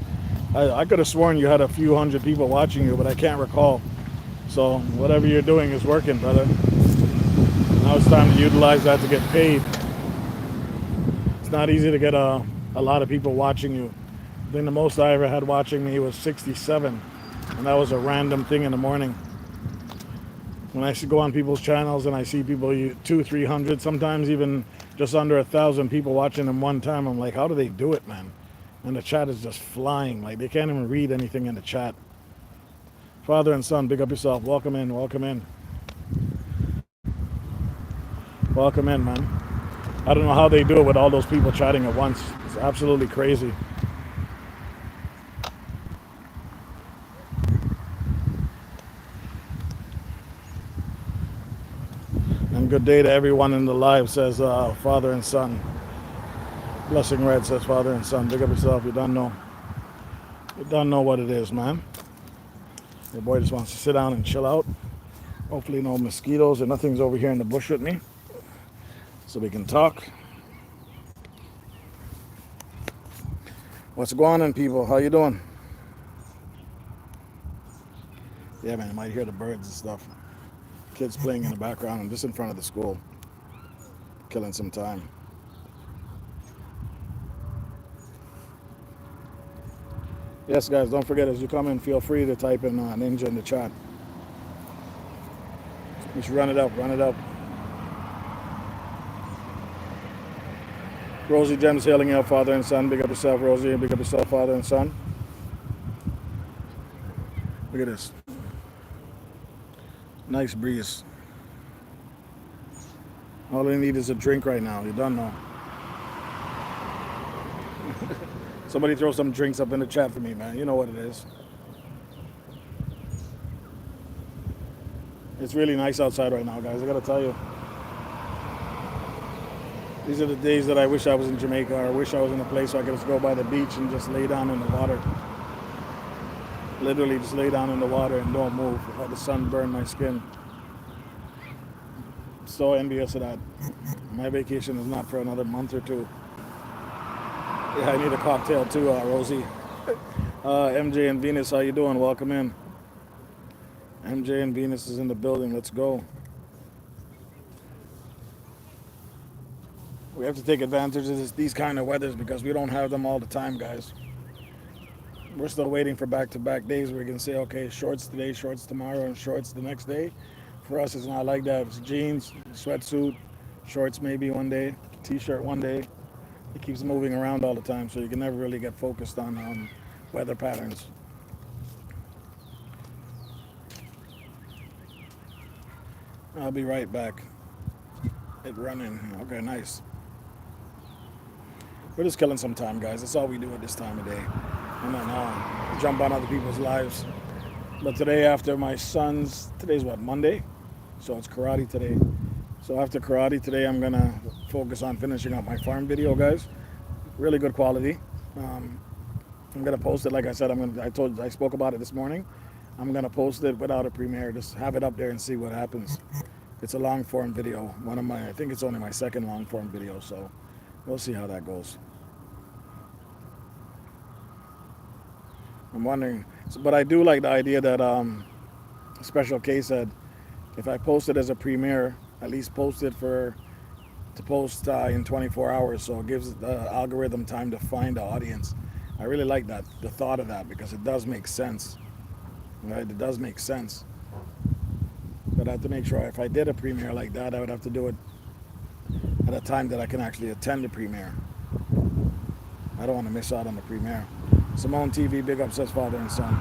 I could have sworn you had a few hundred people watching you, but I can't recall. So whatever you're doing is working, brother. Now it's time to utilize that to get paid. It's not easy to get a lot of people watching you. I think the most I ever had watching me was 67, and that was a random thing in the morning. When I go on people's channels and I see people 200-300, sometimes even just under 1,000 people watching them one time, I'm like, how do they do it, man? And the chat is just flying. Like, they can't even read anything in the chat. Father and son, big up yourself. Welcome in, welcome in. Welcome in, man. I don't know how they do it with all those people chatting at once. It's absolutely crazy. And good day to everyone in the live, says Father and Son. Blessing Red says Father and Son. Big up yourself. You don't know. You don't know what it is, man. Your boy just wants to sit down and chill out. Hopefully no mosquitoes or nothing's over here in the bush with me, so we can talk. What's going on, people? How you doing? Yeah, man, you might hear the birds and stuff. Kids playing in the background. I'm just in front of the school, killing some time. Yes, guys, don't forget, as you come in, feel free to type in Ninja in the chat. You should run it up, run it up. Rosie Gems hailing out, Father and Son. Big up yourself, Rosie, and big up yourself, Father and Son. Look at this. Nice breeze. All I need is a drink right now. You don't know. Somebody throw some drinks up in the chat for me, man. You know what it is. It's really nice outside right now, guys. I gotta tell you. These are the days that I wish I was in Jamaica, or I wish I was in a place where I could just go by the beach and just lay down in the water. Literally just lay down in the water and don't move. Let the sun burn my skin. So envious of that. My vacation is not for another month or two. Yeah, I need a cocktail too, Rosie. MJ and Venus, how you doing? Welcome in. MJ and Venus is in the building. Let's go. We have to take advantage of these kind of weathers because we don't have them all the time, guys. We're still waiting for back-to-back days where we can say, okay, shorts today, shorts tomorrow, and shorts the next day. For us, it's not like that. It's jeans, sweatsuit, shorts maybe one day, t-shirt one day. It keeps moving around all the time, so you can never really get focused on weather patterns. I'll be right back. It running. Okay, nice. We're just killing some time, guys. That's all we do at this time of day. And then jump on other people's lives. But today, after my son's, today's what, Monday? So it's karate today. So after karate today, I'm gonna focus on finishing up my farm video, guys. Really good quality. Um, I'm gonna post it. Like I said, I spoke about it this morning. I'm gonna post it without a premiere. Just have it up there and see what happens. It's a long form video. I think it's only my second long form video. So we'll see how that goes. I'm wondering, but I do like the idea that Special K said if I post it as a premiere, at least post it to post in 24 hours, so it gives the algorithm time to find the audience. I really like that, the thought of that, because it does make sense. Right? It does make sense. But I have to make sure if I did a premiere like that, I would have to do it at a time that I can actually attend the premiere. I don't want to miss out on the premiere. Simone TV, big up, says father and son.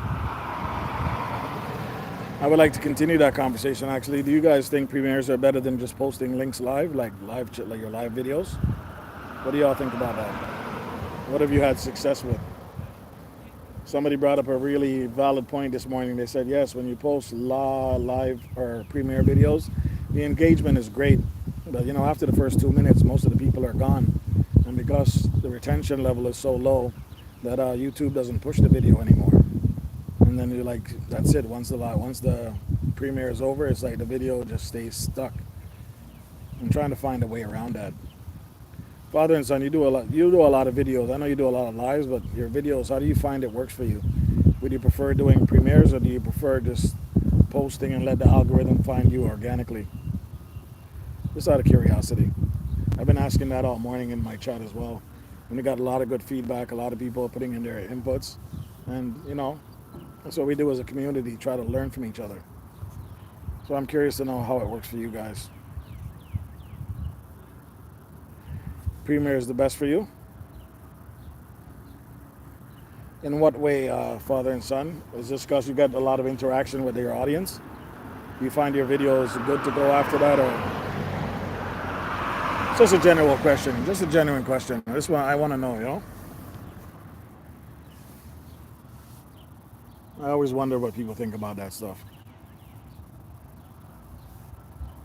I would like to continue that conversation. Actually, do you guys think premieres are better than just posting links live, like your live videos? What do y'all think about that? What have you had success with? Somebody brought up a really valid point this morning. They said yes, when you post live or premiere videos, the engagement is great, but after the first 2 minutes, most of the people are gone, and because the retention level is so low, that YouTube doesn't push the video anymore. And then you're like, that's it. Once the premiere is over, it's like the video just stays stuck. I'm trying to find a way around that. Father and son, you do a lot of videos. I know you do a lot of lives, but your videos, how do you find it works for you? Would you prefer doing premieres, or do you prefer just posting and let the algorithm find you organically? Just out of curiosity. I've been asking that all morning in my chat as well. And we got a lot of good feedback, a lot of people putting in their inputs. And, that's what we do as a community, try to learn from each other. So I'm curious to know how it works for you guys. Premiere is the best for you? In what way, father and son? Is this because you get a lot of interaction with your audience? Do you find your videos good to go after that, or? It's just a general question, just a genuine question. This one I want to know, I always wonder what people think about that stuff.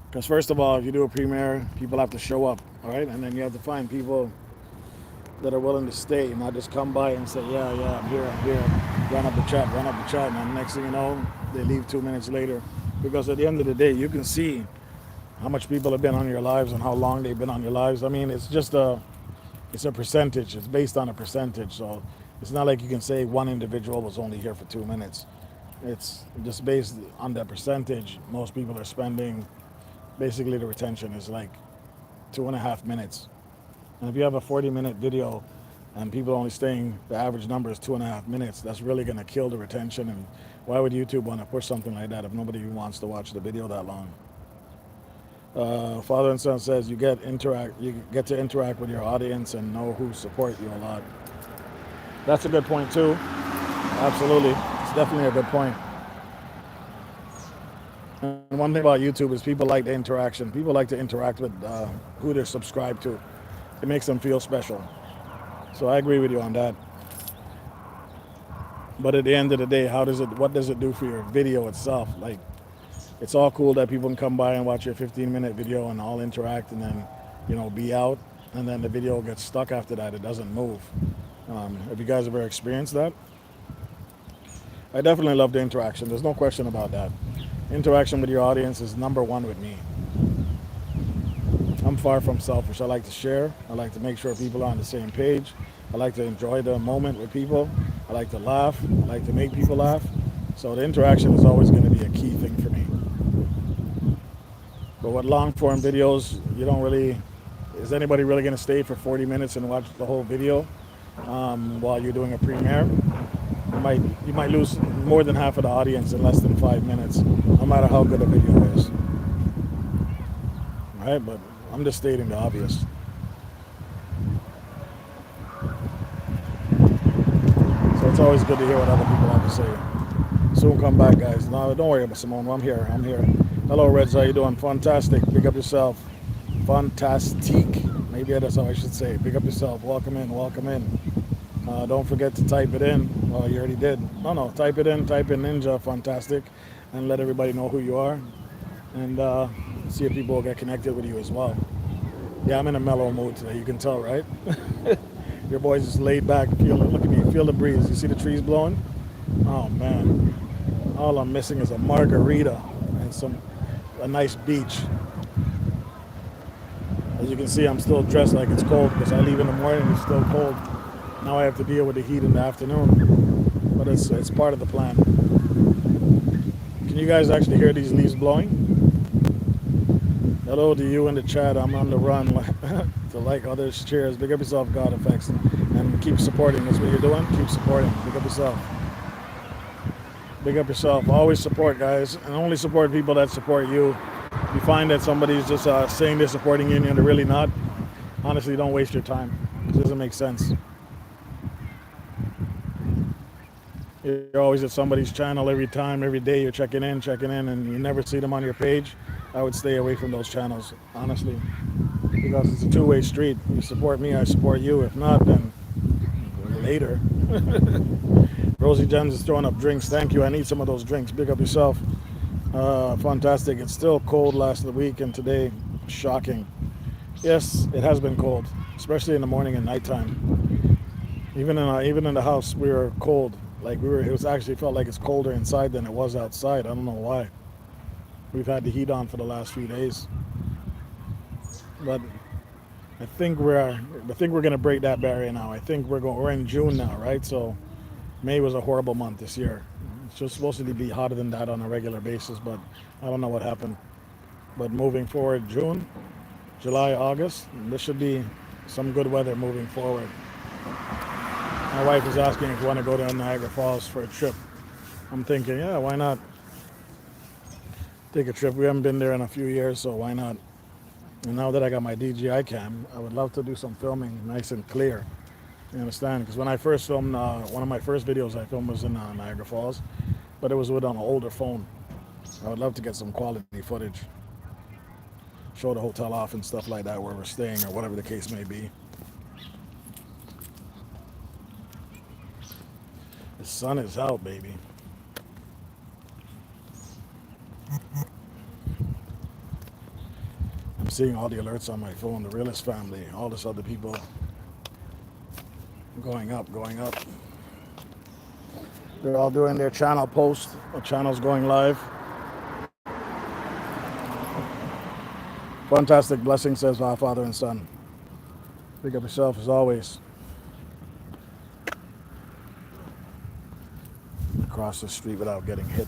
Because first of all, if you do a premiere, people have to show up, all right? And then you have to find people that are willing to stay, not just come by and say, yeah, I'm here, run up the chat, and then next thing you know, they leave 2 minutes later. Because at the end of the day, you can see how much people have been on your lives and how long they've been on your lives. I mean, it's a percentage. It's based on a percentage. So it's not like you can say one individual was only here for 2 minutes. It's just based on that percentage. Most people are spending, basically the retention is like 2.5 minutes. And if you have a 40-minute video and people only staying, the average number is 2.5 minutes, that's really going to kill the retention. And why would YouTube want to push something like that if nobody wants to watch the video that long? Father and son says you get to interact with your audience and know who support you a lot. That's a good point too. Absolutely, it's definitely a good point. And one thing about YouTube is people like the interaction. People like to interact with who they're subscribed to. It makes them feel special. So I agree with you on that. But at the end of the day, what does it do for your video itself? Like, it's all cool that people can come by and watch your 15-minute video and all interact and then, be out. And then the video gets stuck after that. It doesn't move. Have you guys ever experienced that? I definitely love the interaction. There's no question about that. Interaction with your audience is number one with me. I'm far from selfish. I like to share. I like to make sure people are on the same page. I like to enjoy the moment with people. I like to laugh. I like to make people laugh. So the interaction is always going to be a key thing for me. But with long form videos, you don't really, is anybody really going to stay for 40 minutes and watch the whole video while you're doing a premiere? You might lose more than half of the audience in less than 5 minutes, no matter how good a video is. Right? But I'm just stating the obvious. So it's always good to hear what other people have to say. Soon come back, guys. No, don't worry about Simone. I'm here. Hello, Reds. How you doing? Fantastic. Big up yourself. Fantastique. Maybe that's how I should say it. Big up yourself. Welcome in. Welcome in. Don't forget to type it in. Well, you already did. No. Type it in. Type in Ninja Fantastic, and let everybody know who you are, and see if people get connected with you as well. Yeah, I'm in a mellow mood today. You can tell, right? Your boy's just laid back. Look at me. Feel the breeze. You see the trees blowing? Oh man. All I'm missing is a margarita and a nice beach. As you can see, I'm still dressed like it's cold because I leave in the morning. It's still cold. Now I have to deal with the heat in the afternoon, but it's part of the plan. Can you guys actually hear these leaves blowing? Hello to you in the chat. I'm on the run to like others. Cheers. Big up yourself, God Effects, and keep supporting. That's what you're doing. Keep supporting. Big up yourself. Big up yourself. Always support, guys, and only support people that support you. If you find that somebody's just saying they're supporting you and they're really not, honestly, don't waste your time. It doesn't make sense. You're always at somebody's channel every day you're checking in, and you never see them on your page. I would stay away from those channels, honestly, because it's a two-way street. You support me, I support you. If not, then later. Rosie Gems is throwing up drinks. Thank you. I need some of those drinks. Big up yourself. Fantastic. It's still cold last week and today. Shocking. Yes, it has been cold, especially in the morning and nighttime. Even in the house, we were cold. It was actually felt like it's colder inside than it was outside. I don't know why. We've had the heat on for the last few days, but I think we're gonna break that barrier now. I think we're in June now, right? So May was a horrible month this year. It's just supposed to be hotter than that on a regular basis, but I don't know what happened. But moving forward, June, July, August, this should be some good weather moving forward. My wife is asking if we want to go to Niagara Falls for a trip. I'm thinking, yeah, why not? Take a trip. We haven't been there in a few years, so why not? And now that I got my DJI cam, I would love to do some filming nice and clear. You understand? Because when I first filmed, one of my first videos I filmed was in Niagara Falls, but it was with an older phone. I would love to get some quality footage. Show the hotel off and stuff like that, where we're staying or whatever the case may be. The sun is out, baby. I'm seeing all the alerts on my phone, the Realist family, all this other people going up. They're all doing their channel post. The channel's going live. Fantastic blessing, says our Father and Son. Pick up yourself as always. Across the street without getting hit.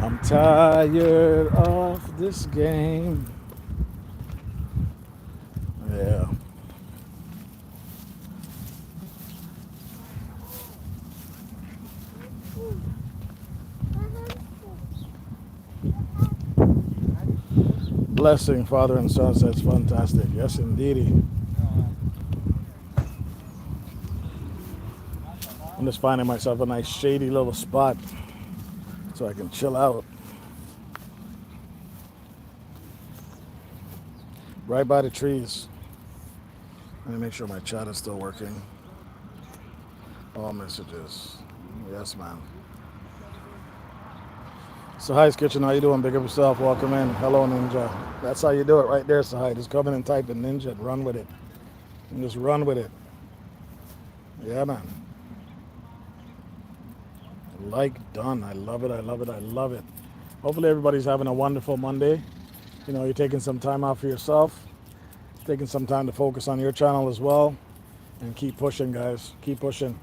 I'm tired of this game. Yeah. Blessing, Father and Son, says fantastic. Yes, indeedy. I'm just finding myself a nice shady little spot so I can chill out. Right by the trees. Let me make sure my chat is still working. All messages. Yes, ma'am. Sahai's Kitchen, how you doing? Big up yourself. Welcome in. Hello, Ninja. That's how you do it right there, Sahai. Just come in and type in Ninja and run with it. And just run with it. Yeah, man. Like done. I love it. Hopefully everybody's having a wonderful Monday. you're taking some time out for yourself, taking some time to focus on your channel as well, and keep pushing, guys. Keep pushing.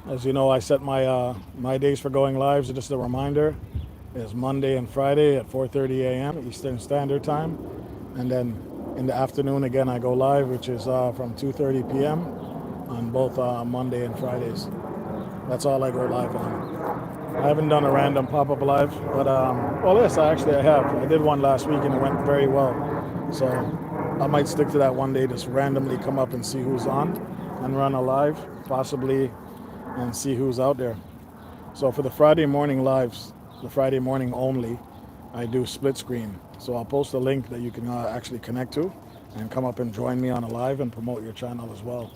As you know, I set my days for going live. So just a reminder, is Monday and Friday at 4:30 a.m. Eastern Standard Time, and then in the afternoon again I go live, which is from 2:30 p.m. on both Monday and Fridays. That's all I go live on. I haven't done a random pop-up live, but well, yes, I have. I did one last week and it went very well. So I might stick to that one day, just randomly come up and see who's on and run a live, possibly, and see who's out there. So for the Friday morning lives, the Friday morning only, I do split screen. So I'll post a link that you can actually connect to and come up and join me on a live and promote your channel as well.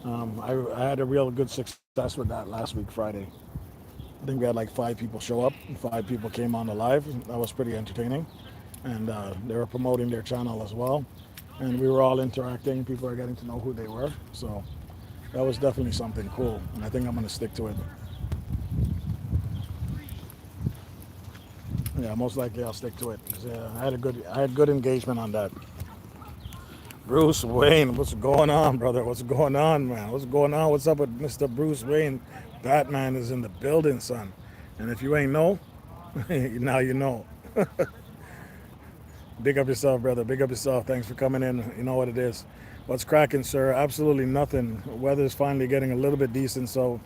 I had a real good success with that last week, Friday. I think we had like 5 people show up, and 5 people came on the live. That was pretty entertaining. And they were promoting their channel as well. And we were all interacting. People are getting to know who they were. So that was definitely something cool. And I think I'm going to stick to it. Yeah, most likely I'll stick to it. I had good engagement on that. Bruce Wayne, what's going on, brother? What's going on, man? What's going on? What's up with Mr. Bruce Wayne? Batman is in the building, son. And if you ain't know, now you know. Big up yourself, brother. Big up yourself. Thanks for coming in. You know what it is. What's cracking, sir? Absolutely nothing. Weather's finally getting a little bit decent, so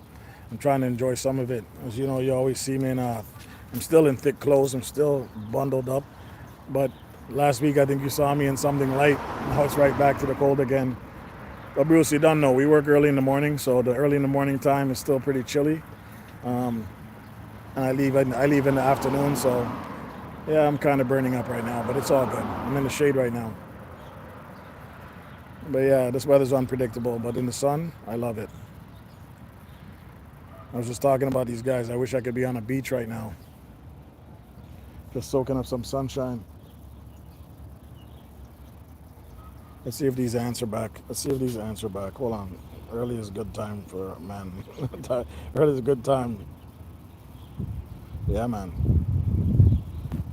I'm trying to enjoy some of it. As you know, you always see me in I'm still in thick clothes. I'm still bundled up. But last week, I think you saw me in something light. Now it's right back to the cold again. But Bruce, you don't know. We work early in the morning, so the early in the morning time is still pretty chilly. And I leave in the afternoon, so yeah, I'm kind of burning up right now, but it's all good. I'm in the shade right now. But yeah, this weather's unpredictable, but in the sun, I love it. I was just talking about these guys. I wish I could be on a beach right now, just soaking up some sunshine. Let's see if these ants are back. Hold on. Early is a good time for man. Early is a good time. Yeah, man.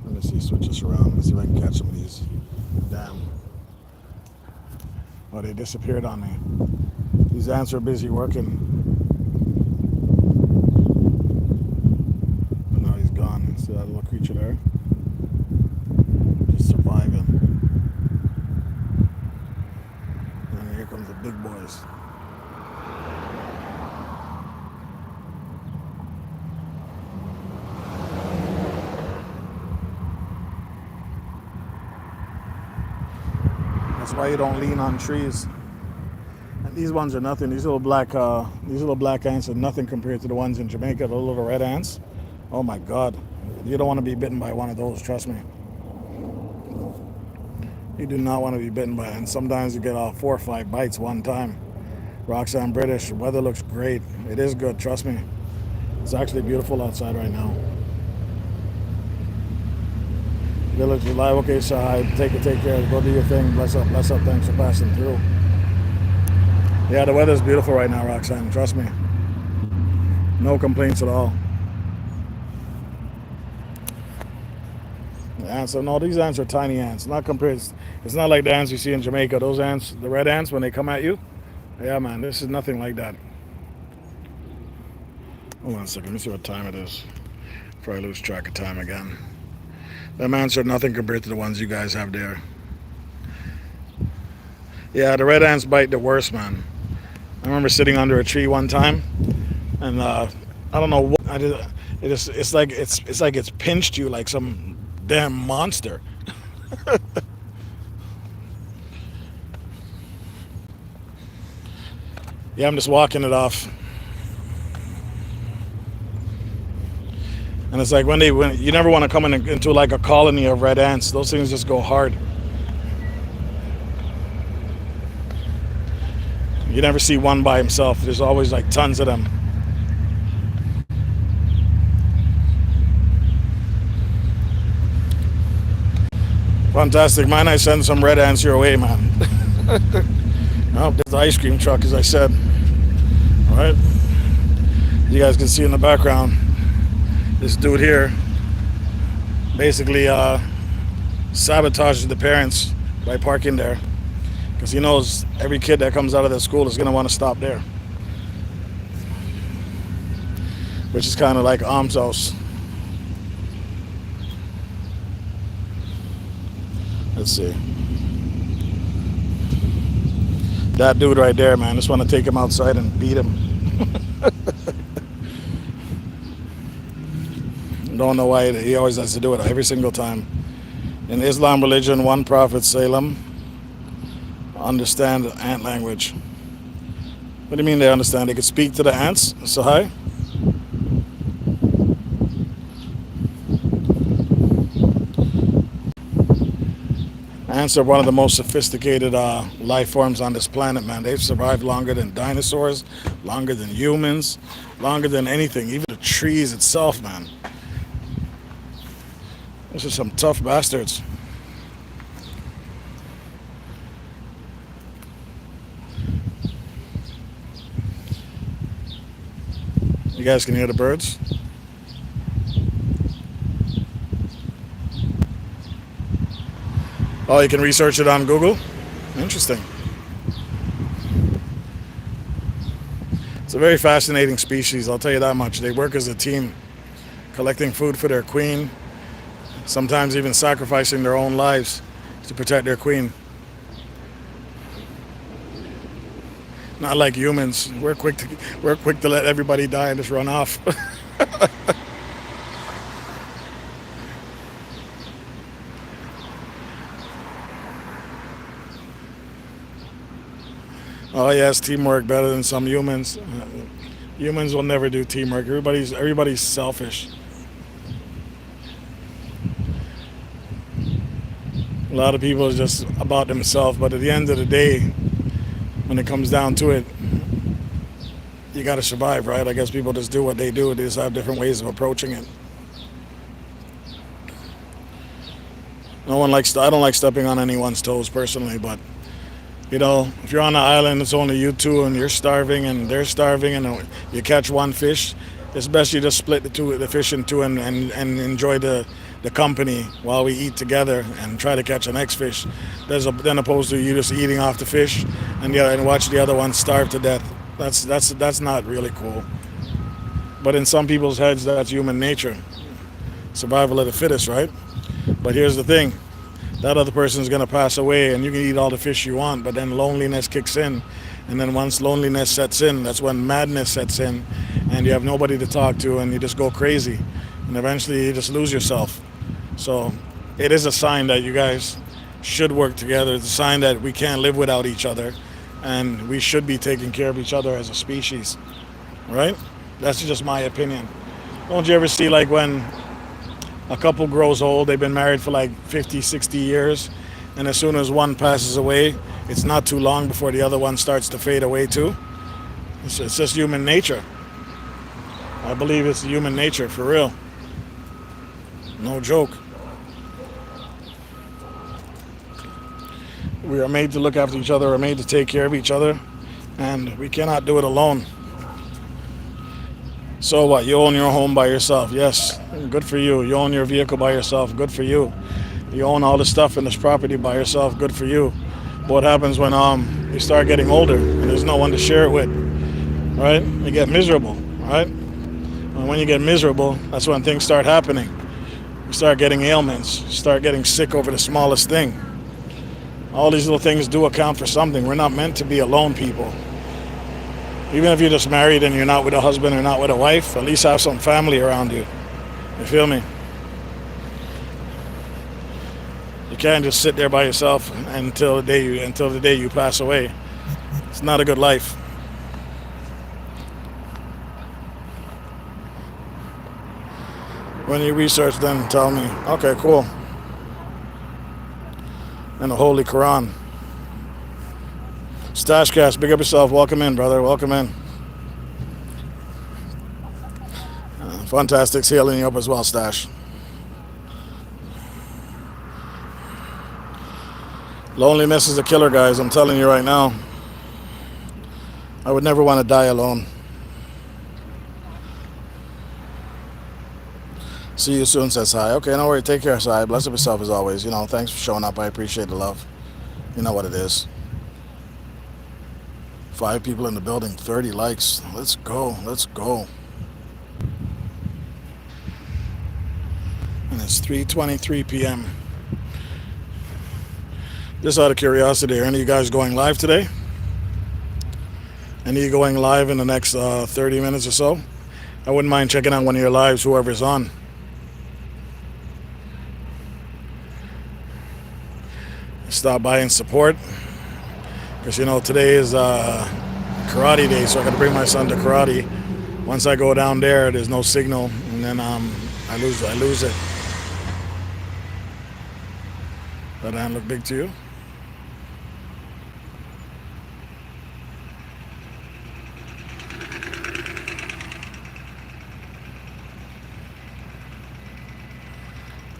Let me see. Switch this around. Let's see if I can catch some of these. Damn. Oh, they disappeared on me. These ants are busy working. But now he's gone. See that little creature there? Just surviving. And here comes the big boys. That's why you don't lean on trees. And these ones are nothing. These little black ants are nothing compared to the ones in Jamaica, the little red ants. Oh my God. You don't want to be bitten by one of those, trust me. You do not want to be bitten by it. And sometimes you get 4 or 5 bites one time. Roxanne British, weather looks great. It is good, trust me. It's actually beautiful outside right now. Village is live. Okay, so take care. Go do your thing. Bless up. Thanks for passing through. Yeah, the weather's beautiful right now, Roxanne. Trust me. No complaints at all. The ants, no, these ants are tiny ants. Not compared. It's not like the ants you see in Jamaica. Those ants, the red ants, when they come at you. Yeah, man, this is nothing like that. Hold on a second. Let me see what time it is before I lose track of time again. Them ants are nothing compared to the ones you guys have there. Yeah, the red ants bite the worst, man. I remember sitting under a tree one time, and I don't know what I did. It's like it's pinched you like some damn monster. Yeah, I'm just walking it off. And it's like when you never want to come into like a colony of red ants. Those things just go hard. You never see one by himself. There's always like tons of them. Fantastic, man. I send some red ants your way, man. Oh, there's the ice cream truck, as I said. All right. You guys can see in the background. This dude here basically sabotages the parents by parking there because he knows every kid that comes out of the school is going to want to stop there, which is kind of like Arms House. Let's see. That dude right there, man, just want to take him outside and beat him. Don't know why he always has to do it every single time. In Islam religion, one prophet, Salem, understand ant language. What do you mean they understand? They could speak to the ants? So hi? Ants are one of the most sophisticated life forms on this planet, man. They've survived longer than dinosaurs, longer than humans, longer than anything, even the trees itself, man. Those are some tough bastards. You guys can hear the birds? Oh, you can research it on Google? Interesting. It's a very fascinating species, I'll tell you that much. They work as a team, collecting food for their queen, sometimes even sacrificing their own lives to protect their queen. Not like humans. We're quick to let everybody die and just run off. Oh yes, teamwork better than some humans. Humans will never do teamwork. Everybody's selfish. A lot of people are just about themselves, but at the end of the day, when it comes down to it, you got to survive, right? I guess people just do what they do. They just have different ways of approaching it. I don't like stepping on anyone's toes personally, but if you're on an island, it's only you two, and you're starving, and they're starving, and you catch one fish, it's best you just split the fish in two and enjoy the company while we eat together and try to catch the next fish. Then opposed to you just eating off the fish and watch the other one starve to death. That's not really cool. But in some people's heads, that's human nature. Survival of the fittest, right? But here's the thing. That other person's going to pass away, and you can eat all the fish you want, but then loneliness kicks in. And then once loneliness sets in, that's when madness sets in, and you have nobody to talk to, and you just go crazy. And eventually you just lose yourself. So it is a sign that you guys should work together. It's a sign that we can't live without each other, and we should be taking care of each other as a species, right? That's just my opinion. Don't you ever see, like, when a couple grows old, they've been married for like 50, 60 years, and as soon as one passes away, it's not too long before the other one starts to fade away too? It's just human nature. I believe it's human nature, for real. No joke. We are made to look after each other, we're made to take care of each other, and we cannot do it alone. So what? You own your home by yourself. Yes, good for you. You own your vehicle by yourself. Good for you. You own all the stuff in this property by yourself. Good for you. But what happens when you start getting older and there's no one to share it with, right? You get miserable, right? And when you get miserable, that's when things start happening. You start getting ailments. You start getting sick over the smallest thing. All these little things do account for something. We're not meant to be alone people. Even if you're just married and you're not with a husband or not with a wife, at least have some family around you. You feel me? You can't just sit there by yourself until the day you pass away. It's not a good life. When you research, then tell me. Okay, cool. And the Holy Quran. Stashcast, big up yourself. Welcome in, brother. Welcome in. Fantastic's healing you up as well, Stash. Loneliness is a killer, guys. I'm telling you right now. I would never want to die alone. See you soon, says hi. Okay, no worry. Take care, Sai. Bless up yourself as always. Thanks for showing up. I appreciate the love. You know what it is. 5 people in the building, 30 likes. Let's go. Let's go. And it's 3:23 p.m. Just out of curiosity, are any of you guys going live today? Any of you going live in the next 30 minutes or so? I wouldn't mind checking out one of your lives, whoever's on. Stop by and support. Because, today is karate day, so I got to bring my son to karate. Once I go down there's no signal, and then I lose it. Does that look big to you?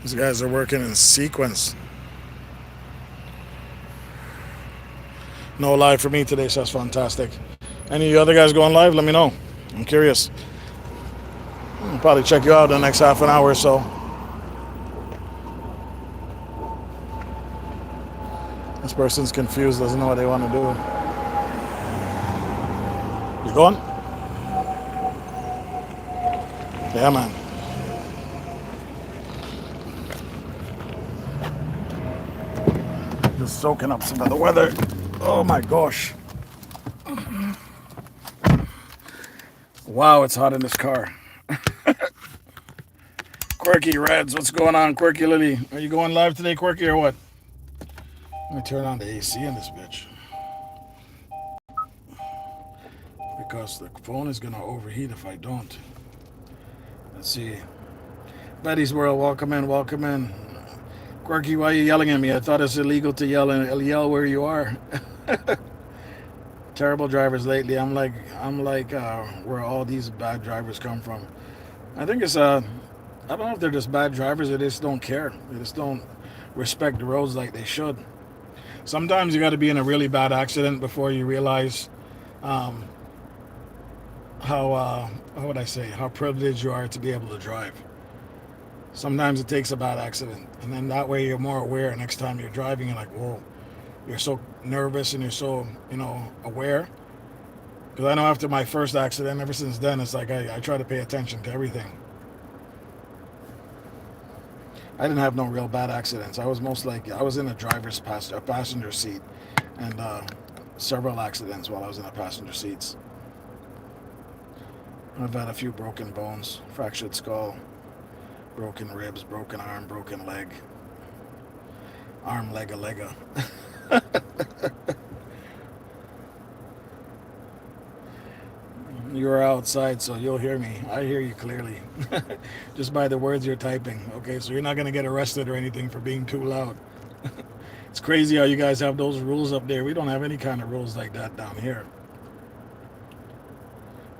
These guys are working in sequence. No live for me today, so that's fantastic. Any of you other guys going live? Let me know. I'm curious. I'll probably check you out in the next half an hour or so. This person's confused, doesn't know what they want to do. You going? Yeah, man. Just soaking up some of the weather. Oh my gosh. Wow, it's hot in this car. Quirky Reds, what's going on, Quirky Lily? Are you going live today, Quirky, or what? Let me turn on the AC in this bitch. Because the phone is going to overheat if I don't. Let's see. Betty's World, welcome in, welcome in. Quirky, why are you yelling at me? I thought it's illegal to yell where you are. Terrible drivers lately. I'm like where all these bad drivers come from. I think it's I don't know if they're just bad drivers. They just don't care. They just don't respect the roads like they should. Sometimes you got to be in a really bad accident before you realize how would I say, how privileged you are to be able to drive. Sometimes it takes a bad accident, and then that way you're more aware. Next time you're driving, you're like, whoa, you're so nervous and you're so, aware. Because I know after my first accident, ever since then, it's like I try to pay attention to everything. I didn't have no real bad accidents. I was I was in a passenger seat, and several accidents while I was in the passenger seats. I've had a few broken bones, fractured skull, broken ribs, broken arm, broken leg. Arm, lega. You're outside, so you'll hear me. I hear you clearly. Just by the words you're typing. Okay, so you're not going to get arrested or anything for being too loud. It's crazy how you guys have those rules up there. We don't have any kind of rules like that down here.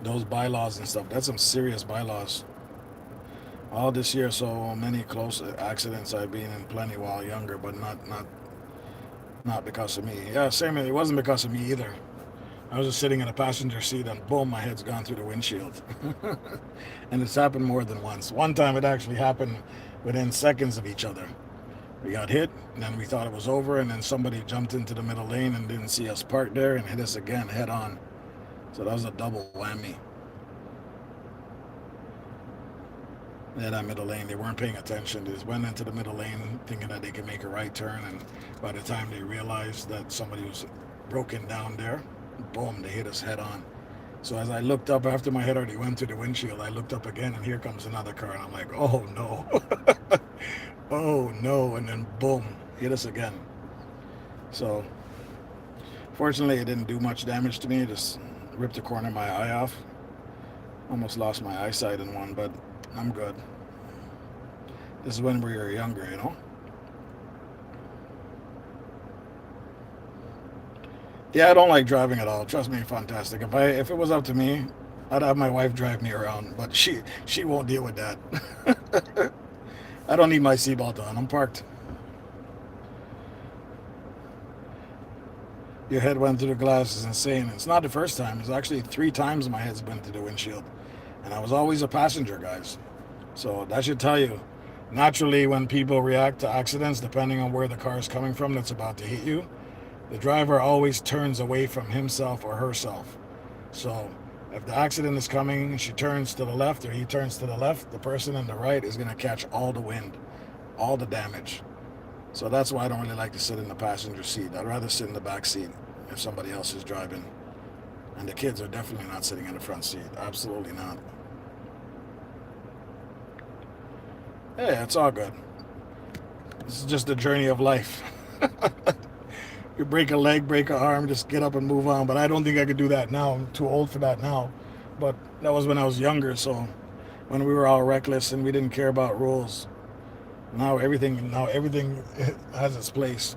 Those bylaws and stuff. That's some serious bylaws. All this year, so many close accidents. I've been in plenty while younger, but not because of me. Yeah, same. It wasn't because of me either. I was just sitting in a passenger seat and boom, my head's gone through the windshield. And it's happened more than once. One time it actually happened within seconds of each other. We got hit, and then we thought it was over, and then somebody jumped into the middle lane and didn't see us parked there and hit us again head on. So that was a double whammy. Yeah, that middle lane, they weren't paying attention. They just went into the middle lane thinking that they could make a right turn, and by the time they realized that somebody was broken down there, boom, they hit us head on. So as I looked up, after my head already went through the windshield, I looked up again, and here comes another car, and I'm like, oh no. Oh no, and then boom, hit us again. So fortunately it didn't do much damage to me. It just ripped the corner of my eye off. Almost lost my eyesight in one, but I'm good. This is when we were younger, Yeah, I don't like driving at all. Trust me, fantastic. If it was up to me, I'd have my wife drive me around, but she won't deal with that. I don't need my seatbelt on. I'm parked. Your head went through the glass is insane. It's not the first time. It's actually 3 times my head's been through the windshield. And I was always a passenger, guys. So that should tell you. Naturally, when people react to accidents, depending on where the car is coming from that's about to hit you, the driver always turns away from himself or herself. So if the accident is coming, she turns to the left or he turns to the left, the person in the right is going to catch all the wind, all the damage. So that's why I don't really like to sit in the passenger seat. I'd rather sit in the back seat if somebody else is driving. And the kids are definitely not sitting in the front seat. Absolutely not. Hey, it's all good. This is just the journey of life. You break a leg, break an arm, just get up and move on. But I don't think I could do that now. I'm too old for that now. But that was when I was younger. So when we were all reckless and we didn't care about rules. Now everything has its place.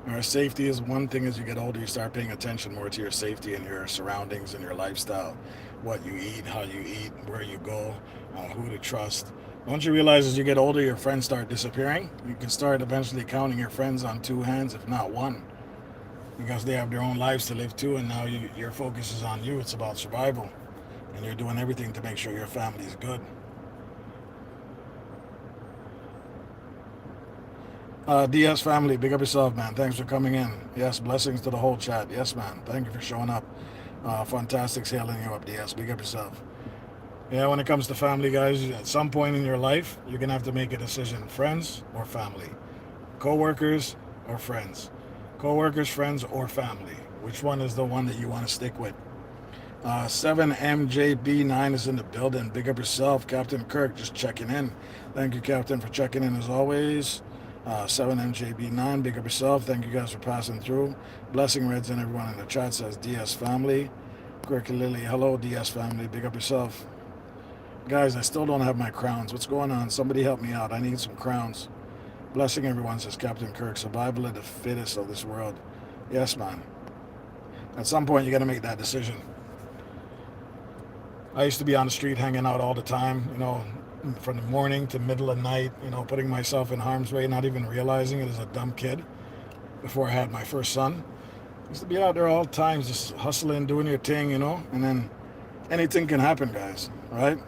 Our safety is one thing. As you get older, you start paying attention more to your safety and your surroundings and your lifestyle, what you eat, how you eat, where you go, who to trust. Once you realize as you get older, your friends start disappearing, you can start eventually counting your friends on two hands, if not one, because they have their own lives to live too, and now your focus is on you. It's about survival, and you're doing everything to make sure your family is good. DS family, big up yourself, man. Thanks for coming in. Yes, blessings to the whole chat. Yes, man. Thank you for showing up. Fantastic hailing you up, DS. Big up yourself. Yeah, when it comes to family, guys, at some point in your life, you're going to have to make a decision. Friends or family? Co-workers or friends? Co-workers, friends, or family? Which one is the one that you want to stick with? 7MJB9 is in the building. Big up yourself. Captain Kirk just checking in. Thank you, Captain, for checking in as always. 7MJB9, big up yourself. Thank you guys for passing through. Blessing Reds and everyone in the chat says DS family. Quirky Lily, hello DS family, big up yourself. Guys, I still don't have my crowns. What's going on? Somebody help me out. I need some crowns. Blessing everyone says Captain Kirk. Survival of the fittest of this world. Yes, man. At some point, you got to make that decision. I used to be on the street hanging out all the time, from the morning to middle of night, putting myself in harm's way, not even realizing it as a dumb kid before I had my first son. I used to be out there all the time, just hustling, doing your thing, and then anything can happen, guys, right?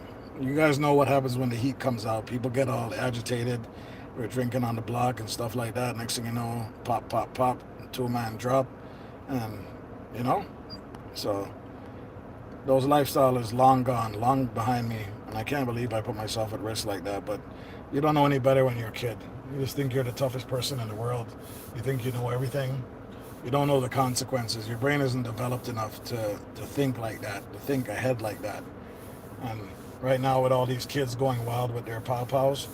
You guys know what happens when the heat comes out. People get all agitated. We're drinking on the block and stuff like that. Next thing you know, pop, pop, pop, two-man drop, and, so those lifestyle is long gone, long behind me, and I can't believe I put myself at risk like that. But you don't know any better when you're a kid. You just think you're the toughest person in the world. You think you know everything. You don't know the consequences. Your brain isn't developed enough to think like that, to think ahead like that. And right now, with all these kids going wild with their pow-pows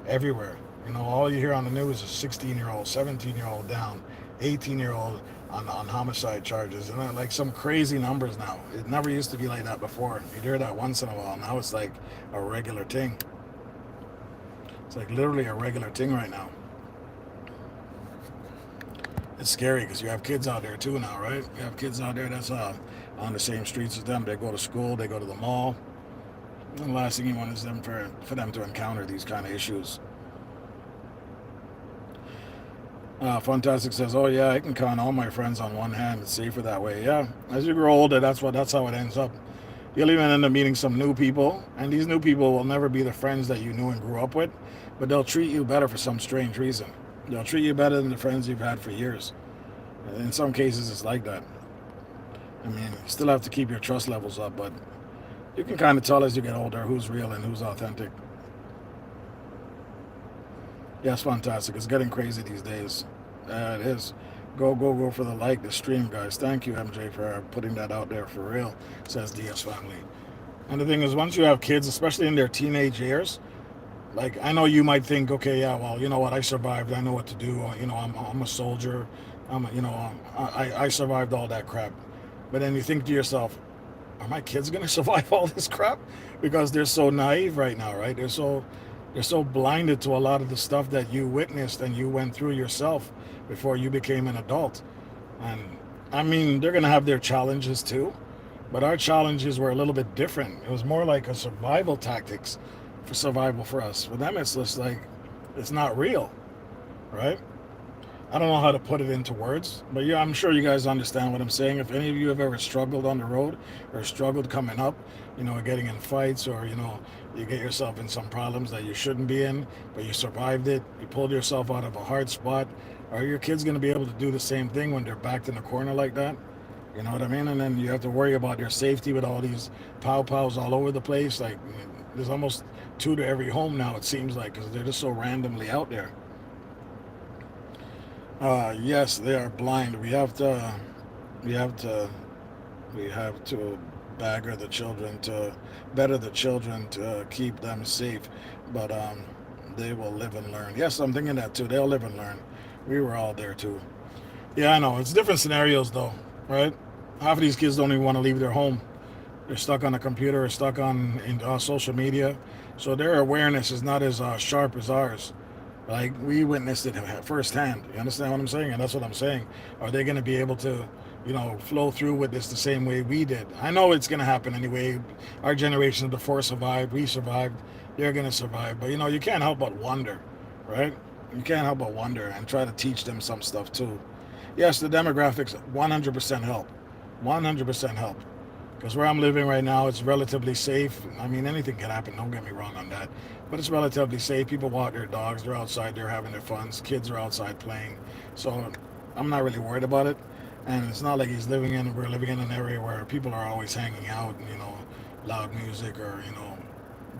everywhere, all you hear on the news is 16-year-old, 17-year-old down, 18-year-old on homicide charges, and like some crazy numbers now. It never used to be like that before. You'd hear that once in a while. Now it's like a regular thing. It's like literally a regular thing right now. It's scary because you have kids out there too now, right? You have kids out there that's on the same streets as them. They go to school, they go to the mall. And the last thing you want is for them to encounter these kind of issues. Fantastic says, oh yeah, I can count all my friends on one hand. It's safer that way. Yeah, as you grow older, that's how it ends up. You'll even end up meeting some new people, and these new people will never be the friends that you knew and grew up with, but they'll treat you better for some strange reason. They'll treat you better than the friends you've had for years. In some cases, it's like that. I mean, you still have to keep your trust levels up, but you can kind of tell as you get older who's real and who's authentic. Yes, fantastic. It's getting crazy these days. It is. Go for the stream, guys. Thank you, MJ, for putting that out there for real, says DS family. And the thing is, once you have kids, especially in their teenage years, like, I know you might think, okay, yeah, well, you know what, I survived. I know what to do. I'm a soldier. I survived all that crap. But then you think to yourself, are my kids going to survive all this crap? Because they're so naive right now, right? They're so blinded to a lot of the stuff that you witnessed and you went through yourself before you became an adult. And I mean, they're going to have their challenges too, but our challenges were a little bit different. It was more like a survival tactics for us. For them, it's just like, it's not real, right? I don't know how to put it into words, but yeah, I'm sure you guys understand what I'm saying. If any of you have ever struggled on the road or struggled coming up, getting in fights, or you get yourself in some problems that you shouldn't be in, but you survived it, you pulled yourself out of a hard spot, are your kids going to be able to do the same thing when they're backed in a corner like that? You know what I mean? And then you have to worry about their safety with all these pow pows all over the place. Like, there's almost two to every home now, it seems like, because they're just so randomly out there. Yes, they are blind. We have to, we have to bagger the children to better the children to keep them safe. But they will live and learn. Yes, I'm thinking that too. They'll live and learn. We were all there too. Yeah, I know. It's different scenarios though, right? Half of these kids don't even want to leave their home. They're stuck on a computer or stuck on social media, so their awareness is not as sharp as ours. Like, we witnessed it firsthand. You understand what I'm saying? And that's what I'm saying. Are they going to be able to, flow through with this the same way we did? I know it's going to happen anyway. Our generation before survived. We survived. They're going to survive. But you can't help but wonder, right? You can't help but wonder and try to teach them some stuff too. Yes, the demographics 100% help. 100% help. Because where I'm living right now, it's relatively safe. I mean, anything can happen. Don't get me wrong on that. But it's relatively safe. People walk their dogs. They're outside. They're having their fun. Kids are outside playing. So I'm not really worried about it. And it's not like we're living in an area where people are always hanging out, and, loud music, or,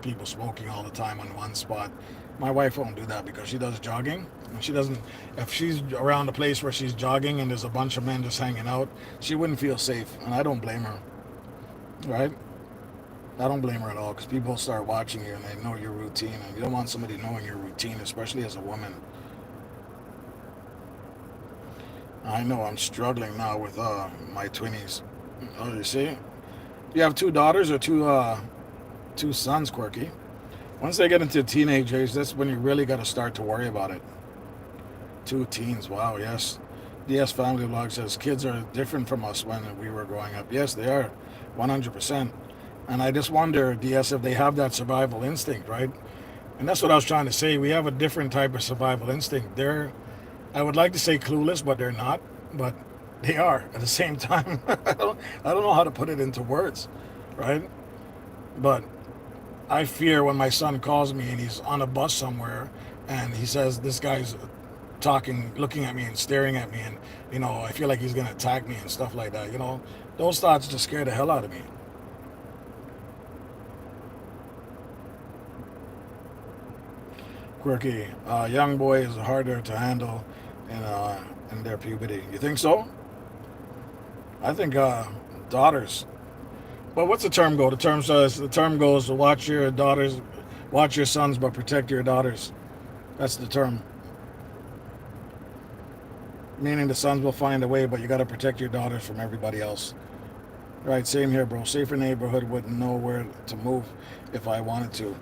people smoking all the time on one spot. My wife won't do that because she does jogging. And she doesn't, if she's around a place where she's jogging and there's a bunch of men just hanging out, she wouldn't feel safe. And I don't blame her, right? I don't blame her at all, because people start watching you and they know your routine, and you don't want somebody knowing your routine, especially as a woman. I know I'm struggling now with my twinnies. Oh, you see, you have two daughters or two sons, Quirky. Once they get into teenage age, that's when you really got to start to worry about it. Two teens, wow, yes. DS Family Vlog says kids are different from us when we were growing up. Yes, they are, 100%. And I just wonder, DS, if they have that survival instinct, right? And that's what I was trying to say. We have a different type of survival instinct. I would like to say clueless, but they're not. But they are at the same time. I don't know how to put it into words, right? But I fear when my son calls me and he's on a bus somewhere and he says, this guy's talking, looking at me and staring at me, and, I feel like he's going to attack me and stuff like that. Those thoughts just scare the hell out of me. Quirky, young boys are harder to handle in their puberty. You think so? I think daughters. But what's the term go? The term goes, watch your sons, but protect your daughters. That's the term. Meaning the sons will find a way, but you got to protect your daughters from everybody else. Right, same here, bro. Safer neighborhood, wouldn't know where to move if I wanted to.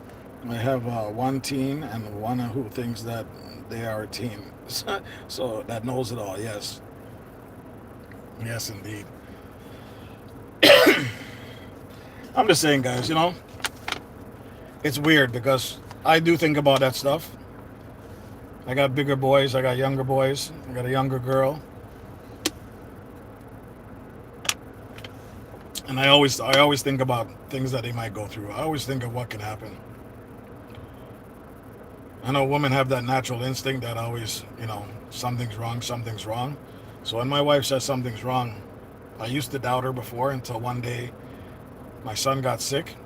I have one teen and one who thinks that they are a teen. So that knows it all, yes. Yes, indeed. I'm just saying, guys, it's weird because I do think about that stuff. I got bigger boys, I got younger boys, I got a younger girl. And I always think about things that they might go through. I always think of what can happen. I know women have that natural instinct that always, something's wrong, something's wrong. So when my wife says something's wrong, I used to doubt her before until one day my son got sick.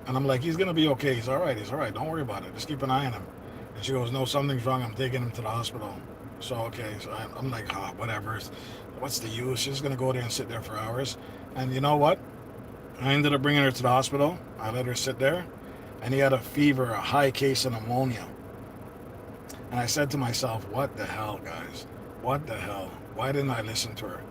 And I'm like, he's going to be okay. He's all right. Don't worry about it. Just keep an eye on him. And she goes, no, something's wrong. I'm taking him to the hospital. So, okay. So I'm like, whatever. What's the use? She's going to go there and sit there for hours. And you know what? I ended up bringing her to the hospital. I let her sit there. And he had a fever, a high case of pneumonia. And I said to myself, what the hell, guys? What the hell? Why didn't I listen to her?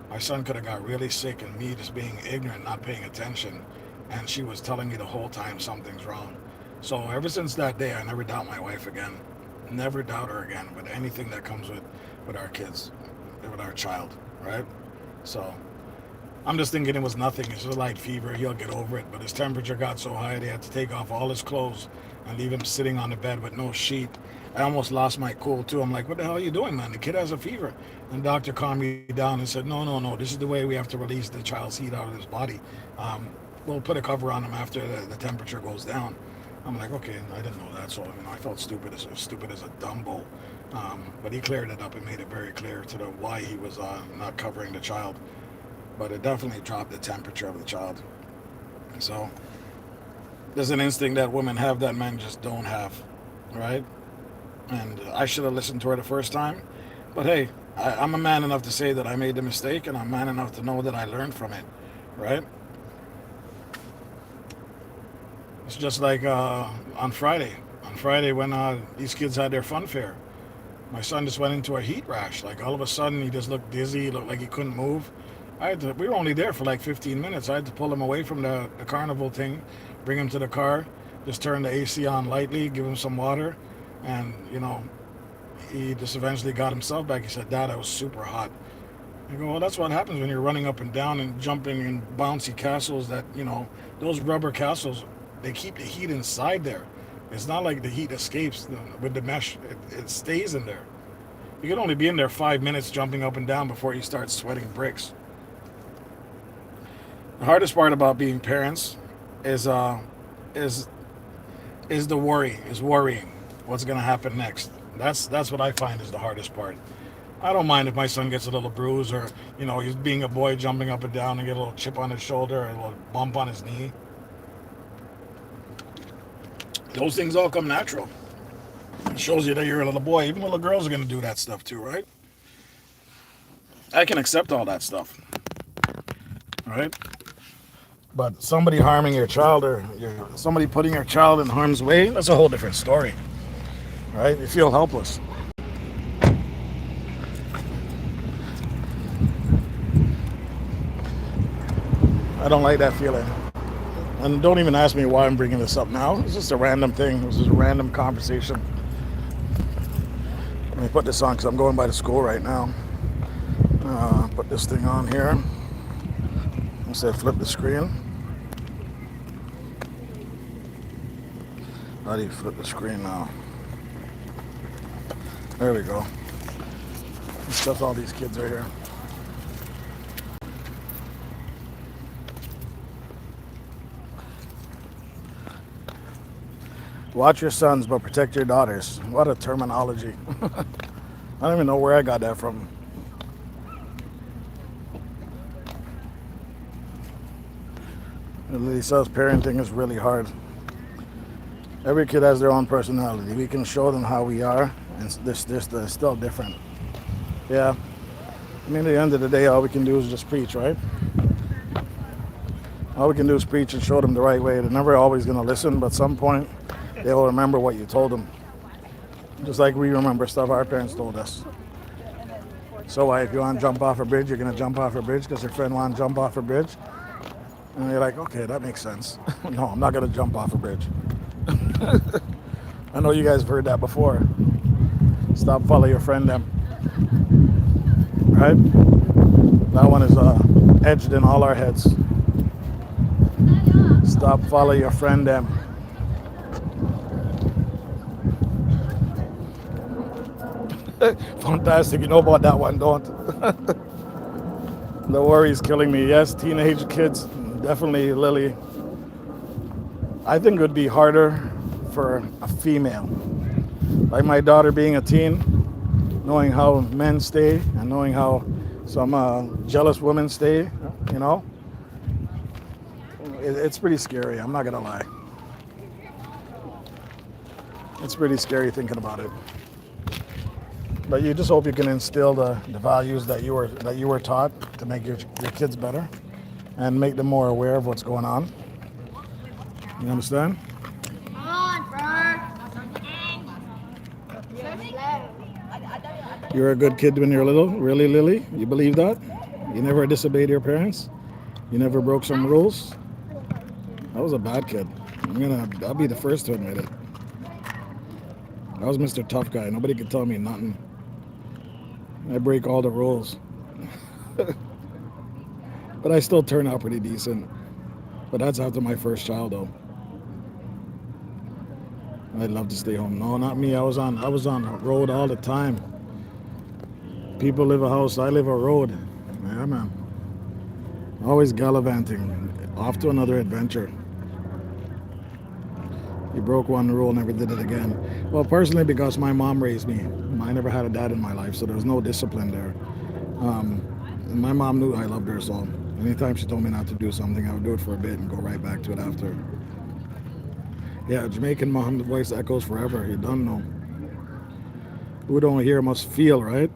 My son could have got really sick, and me just being ignorant, not paying attention. And she was telling me the whole time something's wrong. So ever since that day, I never doubt my wife again. Never doubt her again with anything that comes with our kids, with our child, right? So I'm just thinking it was nothing. It's just a light fever. He'll get over it. But his temperature got so high, they had to take off all his clothes and leave him sitting on the bed with no sheet. I almost lost my cool too. I'm like, what the hell are you doing, man? The kid has a fever. And the doctor calmed me down and said, no, no, no. This is the way we have to release the child's heat out of his body. Um, we'll put a cover on him after the temperature goes down. I'm like, okay, I didn't know that, so I felt stupid as a Dumbo. But he cleared it up and made it very clear to the why he was not covering the child. But it definitely dropped the temperature of the child. So there's an instinct that women have that men just don't have, right? And I should have listened to her the first time. But hey, I'm a man enough to say that I made the mistake, and I'm man enough to know that I learned from it, right? It's just like on Friday. On Friday, when these kids had their fun fair, my son just went into a heat rash. Like all of a sudden, he just looked dizzy, he looked like he couldn't move. We were only there for like 15 minutes. I had to pull him away from the carnival thing, bring him to the car, just turn the AC on lightly, give him some water, and he just eventually got himself back. He said, Dad, I was super hot. I go, well, that's what happens when you're running up and down and jumping in bouncy castles that, those rubber castles, they keep the heat inside there. It's not like the heat escapes with the mesh. It stays in there. You can only be in there 5 minutes jumping up and down before you start sweating bricks. The hardest part about being parents is is the worrying what's going to happen next. That's what I find is the hardest part. I don't mind if my son gets a little bruise or he's being a boy jumping up and down and get a little chip on his shoulder or a little bump on his knee. Those things all come natural. It shows you that you're a little boy. Even little girls are going to do that stuff too, right? I can accept all that stuff, right? But somebody harming your child or somebody putting your child in harm's way, that's a whole different story, right? You feel helpless. I don't like that feeling. And don't even ask me why I'm bringing this up now. It's just a random thing. It was just a random conversation. Let me put this on because I'm going by the school right now. Put this thing on here. I said flip the screen. How do you flip the screen now? There we go. Stuff all these kids are here. Watch your sons, but protect your daughters. What a terminology. I don't even know where I got that from. Lily says parenting is really hard. Every kid has their own personality. We can show them how we are, and this is still different. Yeah. I mean, at the end of the day, all we can do is just preach, right? All we can do is preach and show them the right way. They're never always going to listen, but at some point, they'll remember what you told them. Just like we remember stuff our parents told us. So if you want to jump off a bridge, you're going to jump off a bridge because your friend wants to jump off a bridge. And you're like, okay, that makes sense. No, I'm not going to jump off a bridge. I know you guys have heard that before. Stop, follow your friend them. Right? That one is edged in all our heads. Stop, follow your friend them. Fantastic. You know about that one, don't? The worry is killing me. Yes, teenage kids, definitely, Lily. I think it would be harder for a female. Like my daughter being a teen, knowing how men stay and knowing how some jealous women stay, it's pretty scary. I'm not going to lie. It's pretty scary thinking about it. But you just hope you can instill the values that you were taught to make your kids better and make them more aware of what's going on. You understand? You were a good kid when you were little? Really, Lily? You believe that? You never disobeyed your parents? You never broke some rules? I was a bad kid. I'll be the first to admit it. I was Mr. Tough Guy. Nobody could tell me nothing. I break all the rules. But I still turn out pretty decent. But that's after my first child, though. I'd love to stay home. No, not me. I was on the road all the time. People live a house, I live a road. Yeah, man. Always gallivanting, off to another adventure. You broke one rule, never did it again. Well, personally, because my mom raised me. I never had a dad in my life, so there was no discipline there. And my mom knew I loved her, so anytime she told me not to do something, I would do it for a bit and go right back to it after. Yeah, Jamaican mom, the voice echoes forever. You don't know. Who don't hear must feel, right?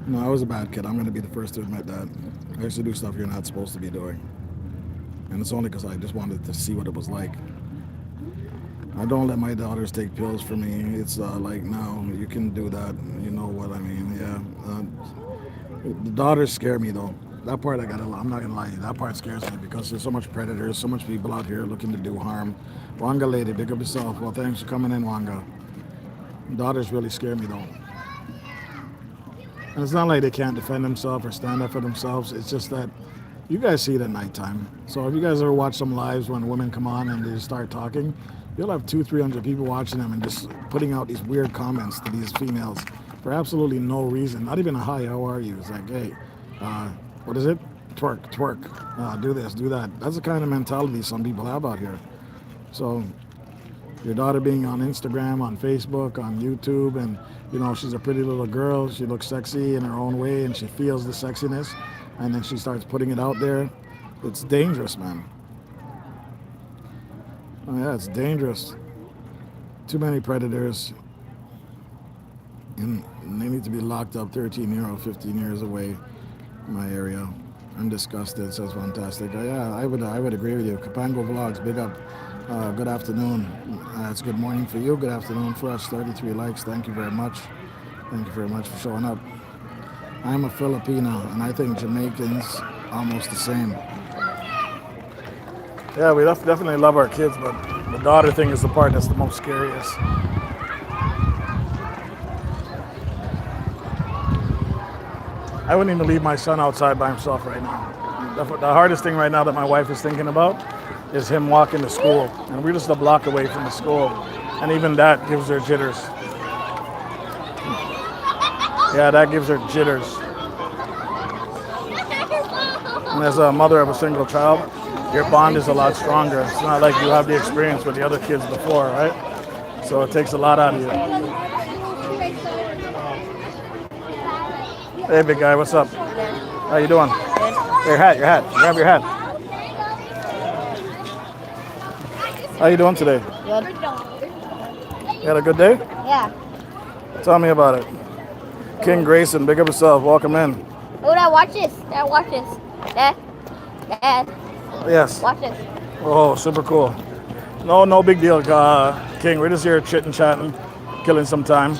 No, I was a bad kid. I'm going to be the first to admit that. I used to do stuff you're not supposed to be doing. And it's only because I just wanted to see what it was like. I don't let my daughters take pills for me. It's like, no, you can do that. You know what I mean? Yeah. The daughters scare me, though. That part I'm not going to lie. That part scares me because there's so much predators, so much people out here looking to do harm. Wanga lady, big up yourself. Well, thanks for coming in, Wanga. Daughters really scare me, though. And it's not like they can't defend themselves or stand up for themselves. It's just that you guys see it at nighttime. So if you guys ever watch some lives when women come on and they start talking, you'll have 200-300 people watching them and just putting out these weird comments to these females for absolutely no reason. Not even a hi, how are you? It's like, hey, what is it? Twerk, twerk, do this, do that. That's the kind of mentality some people have out here. So your daughter being on Instagram, on Facebook, on YouTube, and she's a pretty little girl. She looks sexy in her own way, and she feels the sexiness, and then she starts putting it out there. It's dangerous, man. Oh, yeah, it's dangerous. Too many predators, and they need to be locked up 13 years, 15 years away in my area. I'm disgusted. Says fantastic. Yeah, I would agree with you. Kapango Vlogs, big up. Good afternoon. It's good morning for you. Good afternoon for us. 33 likes. Thank you very much. Thank you very much for showing up. I'm a Filipino, and I think Jamaicans almost the same. Yeah, we definitely love our kids, but the daughter thing is the part that's the most scariest. I wouldn't even leave my son outside by himself right now. The hardest thing right now that my wife is thinking about is him walking to school. And we're just a block away from the school. And even that gives her jitters. Yeah, that gives her jitters. And as a mother of a single child, your bond is a lot stronger. It's not like you have the experience with the other kids before, right? So it takes a lot out of you. Hey, big guy, what's up? How you doing? Your hat. Grab your hat. How you doing today? Good. You had a good day? Yeah. Tell me about it. King Grayson, big up yourself. Welcome in. Oh, Dad, watch this. Dad, watch this. Dad. Yes. Watch this. Oh, super cool. No big deal, King. We're just here chitting, chatting, killing some time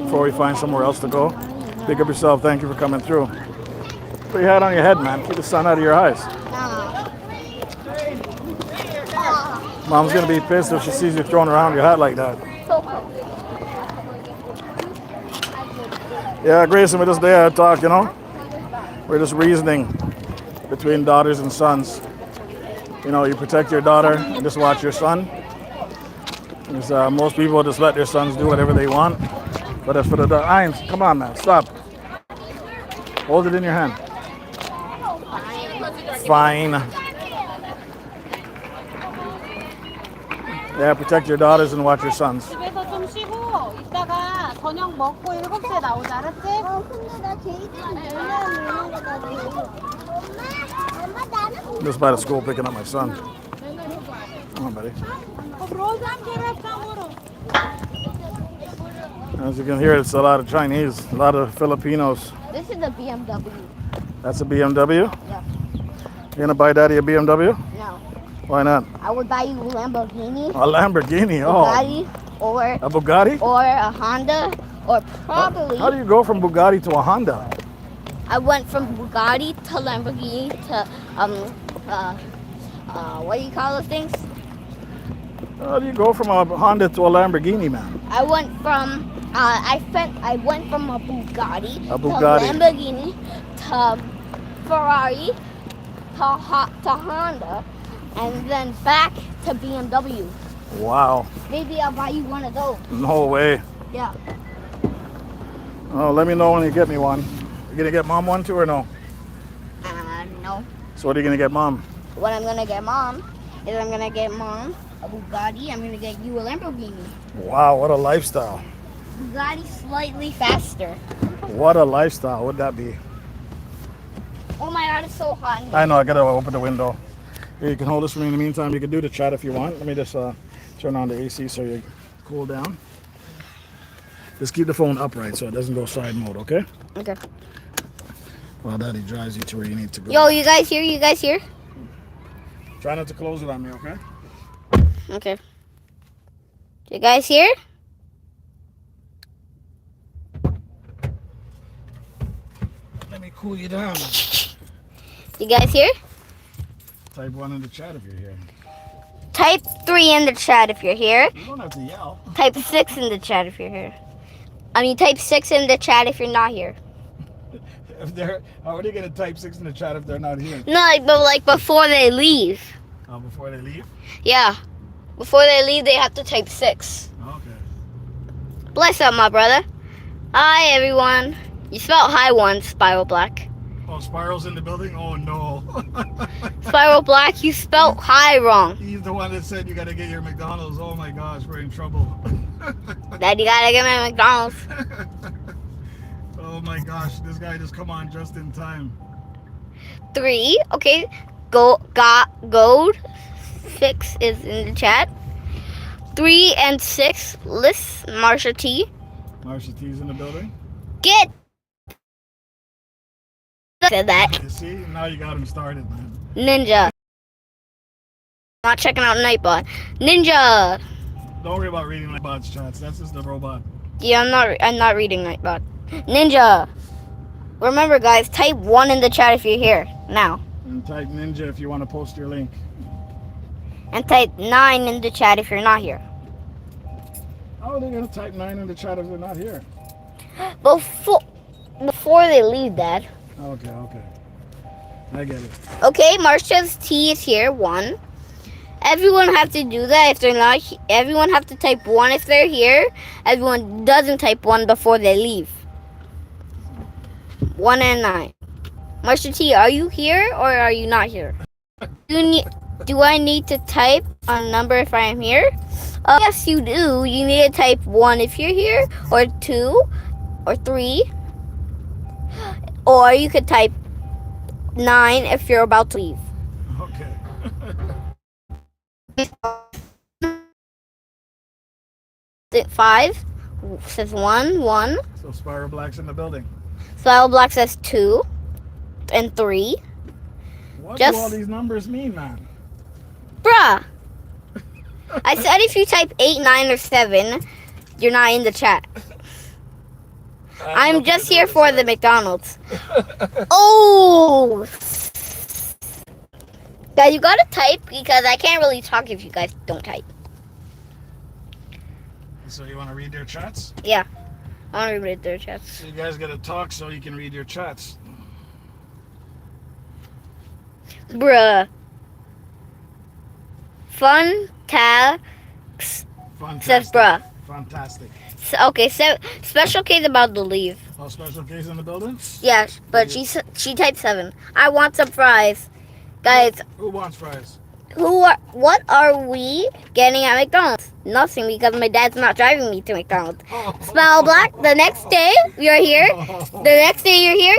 before we find somewhere else to go. Big up yourself. Thank you for coming through. Put your hat on your head, man. Keep the sun out of your eyes. Mom's gonna be pissed if she sees you throwing around your hat like that. Yeah, Grayson, with this day I talk, we're just reasoning between daughters and sons. You protect your daughter and just watch your son. Because most people just let their sons do whatever they want. But as for the irons, come on, man, stop. Hold it in your hand. Fine. Yeah, protect your daughters and watch your sons. 집에서 좀 쉬고 이따가 저녁 먹고 7시에 나오자, 알았지? 근데 나 제이슨 놀라는 거다. 엄마 나는 Just by the school picking up my son. Come on, buddy. As you can hear, it's a lot of Chinese, a lot of Filipinos. This is a BMW. That's a BMW? Yeah. You gonna buy Daddy a BMW? No. Why not? I would buy you a Lamborghini, A Lamborghini, Bugatti, or A Bugatti? a Honda, or probably. How do you go from Bugatti to a Honda? I went from Bugatti to Lamborghini to what do you call those things? How do you go from a Honda to a Lamborghini, man? I went from I went from a Bugatti, A Bugatti. to Lamborghini to Ferrari to Honda, and then back to BMW. Wow. Maybe I'll buy you one of those. No way. Yeah. Oh, let me know when you get me one. You gonna get mom one too or no? No. So what are you gonna get mom? What I'm gonna get mom is I'm gonna get mom a Bugatti. I'm gonna get you a Lamborghini. Wow, what a lifestyle. Bugatti slightly faster. What a lifestyle. What'd that be? Oh my god, it's so hot in here. I know, I gotta open the window. Here, you can hold this for me in the meantime. You can do the chat if you want. Let me just turn on the AC so you cool down. Just keep the phone upright so it doesn't go side mode, okay? Okay. While Daddy drives you to where you need to go. Yo, you guys here? You guys here? Try not to close it on me, okay? Okay. You guys here? Let me cool you down. You guys here? Type 1 in the chat if you're here. Type 3 in the chat if you're here. You don't have to yell. Type 6 in the chat if you're here. I mean, type 6 in the chat if you're not here. If they're, how are they gonna type 6 in the chat if they're not here? No, but like before they leave. Before they leave? Yeah. Before they leave, they have to type 6. Okay. Bless up, my brother. Hi, everyone. You spelled hi once, Spiral Black. Oh, Spiral's in the building? Oh no. Spiral Black, you spelled hi wrong. He's the one that said you gotta get your McDonald's. Oh my gosh, we're in trouble. Daddy gotta get my McDonald's. Oh my gosh, this guy just come on just in time. 3, okay. Gold 6 is in the chat. 3 and 6, Liz, Marsha T. Marsha T's in the building. Get said that. You see, now you got him started, man. Ninja. Not checking out Nightbot. Ninja. Don't worry about reading my bot's chats. That's just the robot. Yeah, I'm not reading Nightbot. Ninja. Remember, guys, type 1 in the chat if you're here now, And type Ninja if you want to post your link. and type 9 in the chat if you're not here. Oh, they're gonna type 9 in the chat if they're not here. Before they leave, Dad. Okay, okay. I get it. Okay, Marsha's T is here. 1. Everyone have to do that if they're not. Everyone have to type 1 if they're here. Everyone doesn't type 1 before they leave. 1 and 9. Marsha T, are you here or are you not here? Do I need to type a number if I am here? Yes, you do. You need to type 1 if you're here, or 2, or 3. Or you could type 9 if you're about to leave. Okay. 5 says 1. So Spiral Black's in the building. Spiral Black says 2 and 3. What Just- do all these numbers mean, man? Bruh. I said if you type 8, 9, or 7, you're not in the chat. I'm just here for the McDonald's. Oh! Guys, you gotta type because I can't really talk if you guys don't type. So you want to read their chats? Yeah. I want to read their chats. So you guys gotta talk so you can read your chats. Bruh. Fun tax says Fantastic. bruh. Fantastic. Okay, so special case about to leave. Oh, special case in the building? Yeah, but she typed 7. I want some fries. Guys, Who wants fries? what are we getting at McDonald's? Nothing, because my dad's not driving me to McDonald's. Smell Black, the next day you're here,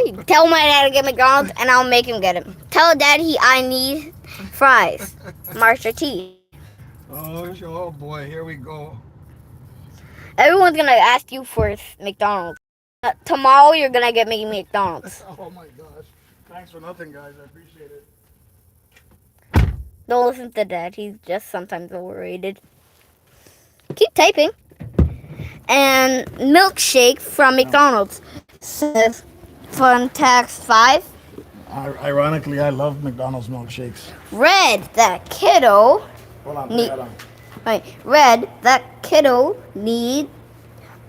you tell my dad to get McDonald's and I'll make him get him. Tell dad I need fries. Marsha T. Oh boy, here we go. Everyone's gonna ask you for McDonald's. Tomorrow you're gonna get me McDonald's. Oh my gosh. Thanks for nothing, guys. I appreciate it. Don't listen to Dad. He's just sometimes overrated. Keep typing. And milkshake from McDonald's says fun tax 5. Ironically, I love McDonald's milkshakes. Red, that kiddo. Hold on, Neat. hold on. Right. Red, that kiddo need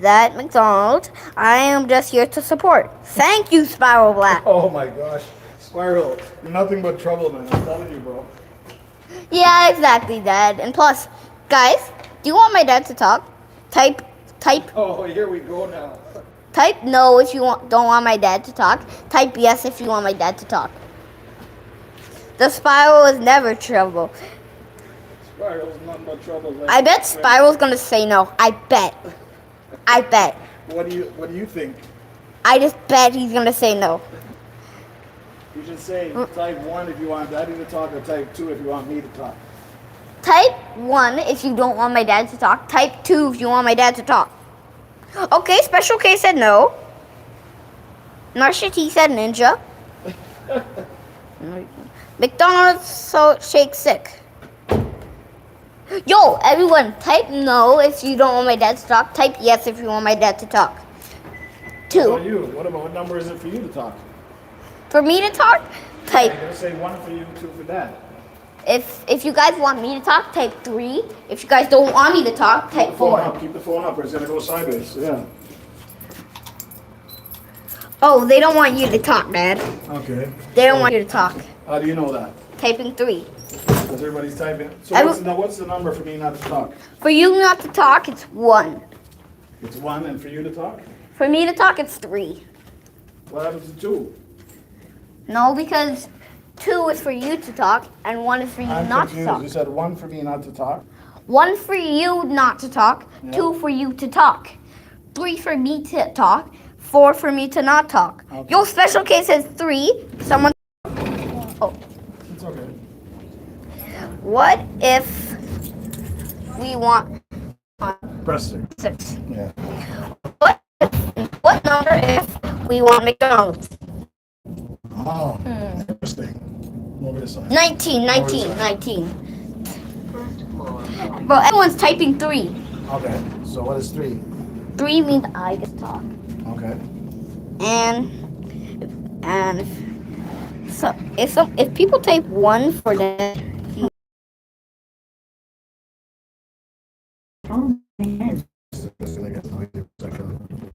that McDonald's. I am just here to support. Thank you, Spiral Black. Oh my gosh. Spiral, you're nothing but trouble, man. I'm telling you, bro. Yeah, exactly, Dad. And plus, guys, do you want my dad to talk? Type Oh, here we go now. type no if you don't want my dad to talk. Type yes if you want my dad to talk. The Spiral is never trouble. Spiral's nothing but trouble. I bet Spiral's gonna say no. I bet. I bet. What do you think? I just bet he's gonna say no. You should say type 1 if you want Daddy to talk, or type 2 if you want me to talk. Type 1 if you don't want my dad to talk. Type 2 if you want my dad to talk. Okay, Special K said no. Marsha T said ninja. McDonald's so shake sick. Yo, everyone, type no if you don't want my dad to talk. Type yes if you want my dad to talk. What 2. about you? What number is it for you to talk? For me to talk, type. I'm gonna say 1 for you, 2 for Dad. If you guys want me to talk, type 3. If you guys don't want me to talk, type 4. Keep the phone up, or it's gonna go sideways. Yeah. Oh, they don't want you to talk, Dad. Okay. They don't want you to talk. How do you know that? Typing 3. Because everybody's typing. So what's the number for me not to talk? For you not to talk, it's 1. It's 1, and for you to talk? For me to talk, it's 3. What happens to 2? No, because 2 is for you to talk, and 1 is for you I'm not confused. to talk. You said 1 for me not to talk? 1 for you not to talk, Yeah. 2 for you to talk, 3 for me to talk, 4 for me to not talk. Okay. Your Special K says 3. Someone. Oh. It's okay. What if we want Press 6? Yeah. What number if we want McDonald's? Oh, interesting. Over this side. 19. Bro, everyone's typing 3. Okay, so what is 3? 3 means I get to talk. Okay. And so if people type 1 for that, Just gonna get noisy for a second.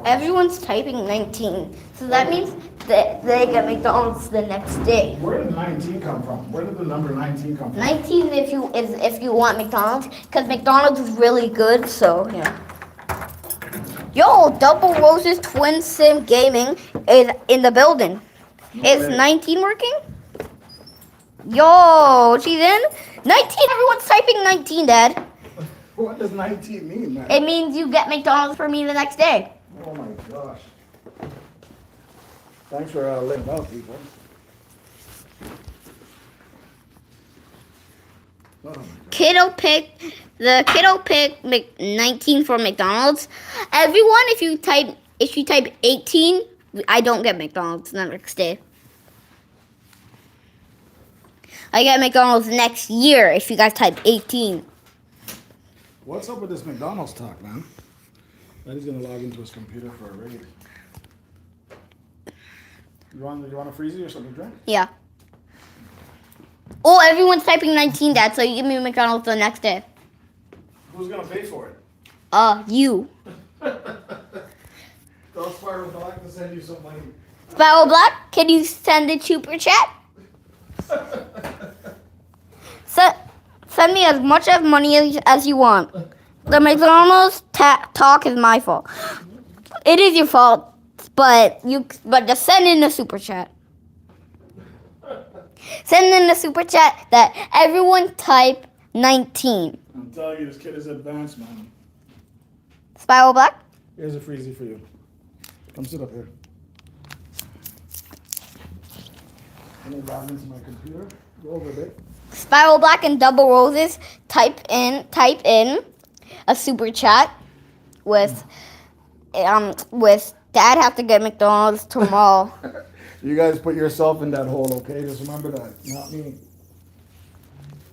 everyone's typing 19. So that means that they get McDonald's the next day. Where did 19 come from? Where did the number 19 come from? 19 if you want McDonald's, because McDonald's is really good. So yeah. Yo, Double Roses Twin Sim Gaming is in the building. Is 19 working? Yo, she's in. 19. Everyone's typing 19, Dad. What does 19 mean, man? It means you get McDonald's for me the next day. Oh my gosh. Thanks for letting out, people. Oh my God. Kiddo picked 19 for McDonald's. Everyone, if you type 18, I don't get McDonald's the next day. I get McDonald's next year if you guys type 18. What's up with this McDonald's talk, man? Daddy's gonna log into his computer for a raid. You want a freezy or something to drink? Yeah. Oh, everyone's typing 19, Dad, so you give me McDonald's the next day. Who's gonna pay for it? You. Tell Spiral Black to send you some money. Spiral Black, can you send a super chat? Send me as much of money as you want. The McDonald's talk is my fault. It is your fault, but just send in a super chat. Send in a super chat that everyone type 19. I'm telling you, this kid is advanced, man. Spiral Black? Here's a freezy for you. Come sit up here. I'm gonna log into my computer. Go over a bit. Spiral Black and Double Roses, type in a super chat with Dad have to get McDonald's tomorrow. You guys put yourself in that hole, okay? Just remember that, not me.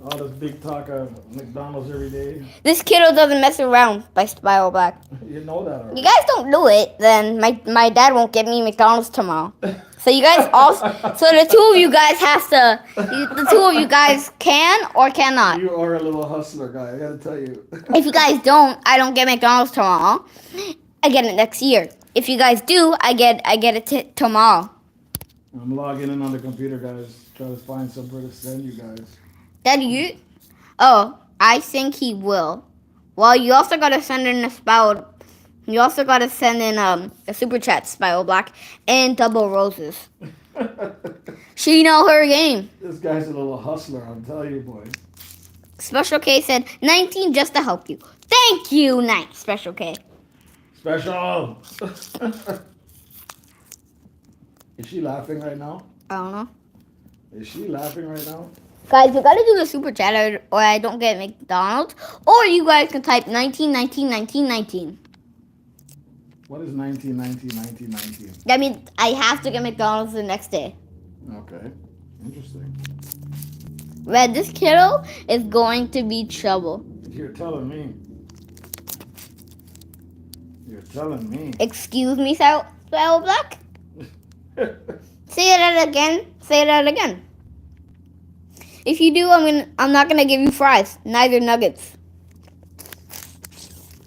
All this big talk of McDonald's every day. This kiddo doesn't mess around by Spiral Black. You know that already. You guys don't do it, then my dad won't get me McDonald's tomorrow. So you guys also, so the two of you guys have to, the two of you guys can or cannot. You are a little hustler guy, I gotta tell you. If you guys don't, I don't get McDonald's tomorrow. I get it next year. If you guys do, I get it tomorrow. I'm logging in on the computer, guys. Trying to find somewhere to send you guys. Dad, you? Oh, I think he will. Well, you also gotta send in a Spiral. You also gotta send in a super chat, Spiral Black, and Double Roses. She know her game. This guy's a little hustler, I'm telling you, boys. Special K said 19 just to help you. Thank you, nice Special K. Special! Is she laughing right now? I don't know. Is she laughing right now? Guys, you gotta do the super chat or I don't get McDonald's. Or you guys can type 19, 19, 19, 19. What is 19, 19, 19, 19? That means I have to get McDonald's the next day. Okay. Interesting. Red, this kiddo is going to be trouble. You're telling me. You're telling me. Excuse me, Spiral Black? Say that again. Say that again. If you do, I'm not gonna give you fries. Neither nuggets.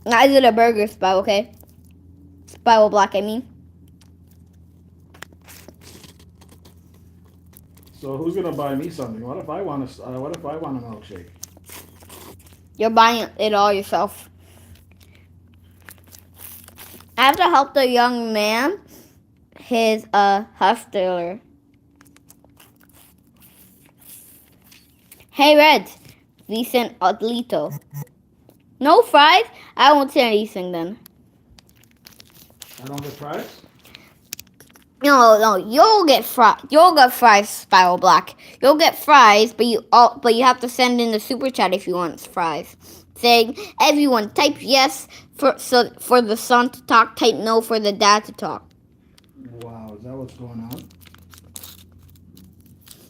Neither the burgers, Spiral, okay? Spiral Black, I mean. So who's gonna buy me something? What if I want a milkshake? You're buying it all yourself. I have to help the young man. His hustler. Hey, Red. Decent Atlito. No fries? I won't say anything then. I don't get fries? No, you'll get fries. You'll get fries, Spiral Black. You'll get fries, but you have to send in the super chat if you want fries. Saying everyone type yes for the son to talk, type no for the dad to talk. Wow, is that what's going on?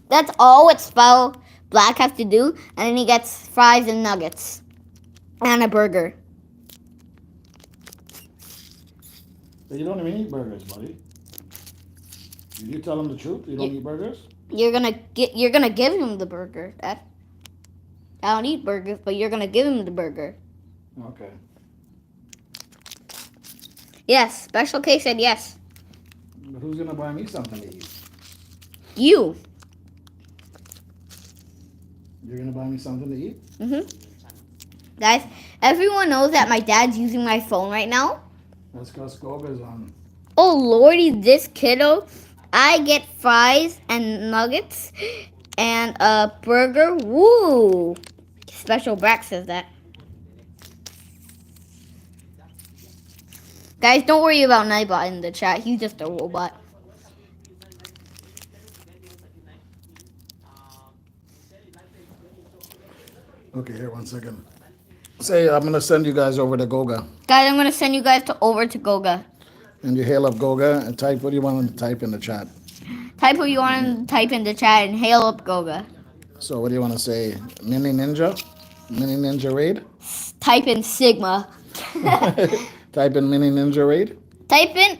That's all what Spiral Black has to do, and then he gets fries and nuggets and a burger. But you don't even eat burgers, buddy. Did you tell him the truth? You don't eat burgers? You're gonna give him the burger, Dad. I don't eat burgers, but you're gonna give him the burger. Okay. Yes, Special K said yes. But who's gonna buy me something to eat? You. You're gonna buy me something to eat? Guys, everyone knows that my dad's using my phone right now. That's because Goga's on. Oh lordy, this kiddo. I get fries and nuggets and a burger. Woo! Special Black says that. Guys, don't worry about Nightbot in the chat. He's just a robot. Okay, here, 1 second. Say, I'm gonna send you guys over to Goga. Guys, I'm gonna send you guys over to Goga. And you hail up Goga and type what do you want to type in the chat. Type what you want to type in the chat and hail up Goga. So what do you want to say? Mini Ninja? Mini Ninja Raid? Type in Sigma. Type in Mini Ninja Raid? Type in,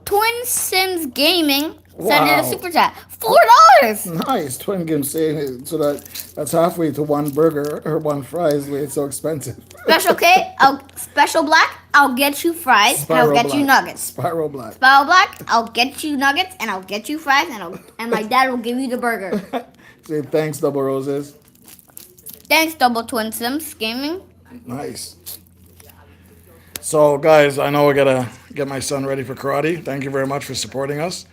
Twin Sims Gaming. Send in a Wow. super chat. $4. Nice. Twin Game saying it so that's halfway to one burger or one fries. It's so expensive. Special K, Special Black, I'll get you fries and I'll Spiral get you Black. nuggets. Spiral Black. Spiral Black, I'll get you nuggets and I'll get you fries and my dad will give you the burger. Say thanks, Double Roses. Thanks, Double Twin Sims Gaming. Nice. So, guys, I know I gotta get my son ready for karate. Thank you very much for supporting us.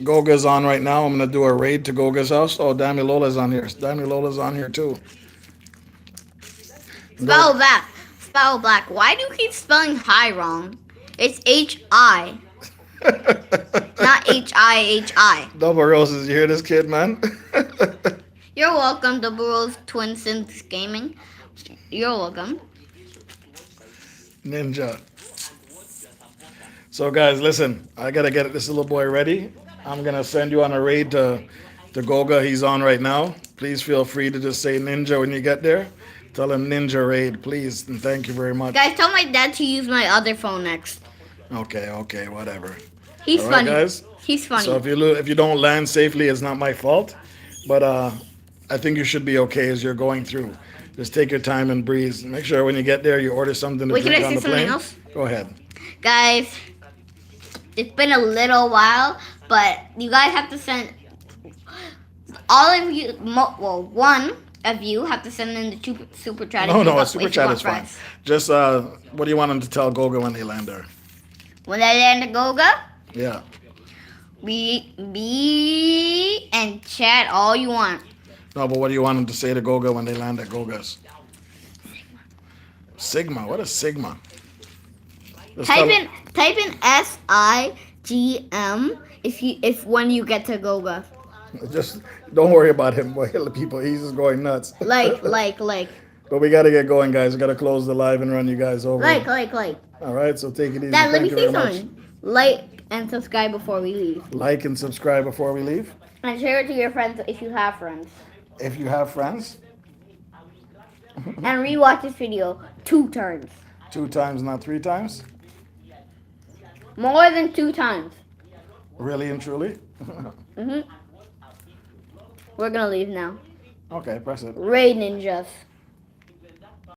Goga's on right now. I'm gonna do a raid to Goga's house. Oh, Dami Lola's on here. Dami Lola's on here too. Spiral Black, why do you keep spelling hi wrong? It's H-I, not H-I-H-I. Double Roses, you hear this kid, man? You're welcome, Double Rose Twin Sims Gaming. You're welcome. Ninja. So, guys, listen. I gotta get this little boy ready. I'm gonna send you on a raid to Goga. He's on right now. please feel free to just say Ninja when you get there. Tell him Ninja Raid, please, and thank you very much. Guys, tell my dad to use my other phone next. Okay, whatever. He's All right, funny. guys. He's funny. So if you don't land safely, it's not my fault, but I think you should be okay as you're going through. Just take your time and breathe. Make sure when you get there, you order something to Wait, can drink I on say the something plane. else? Go ahead. Guys, it's been a little while, but you guys have to send all of you. One of you have to send in the super chat. No, a super chat is fine. Just what do you want them to tell Goga when they land there? When they land at Goga, Yeah. be and chat all you want. No, but what do you want them to say to Goga when they land at Goga's? Sigma. What is Sigma? Just Type tell- in SIGM if when you get to Goga. Just don't worry about him, boy. People, he's just going nuts. Like. But we gotta get going, guys. We gotta close the live and run you guys over. Like. All right, so take it easy. Dad, let me Thank you say very much. something. Like and subscribe before we leave. Like and subscribe before we leave. And share it to your friends if you have friends. If you have friends, And rewatch this video 2 times. 2 times, not 3 times. More than 2 times. Really and truly. We're gonna leave now. Okay, press it. Raid ninjas.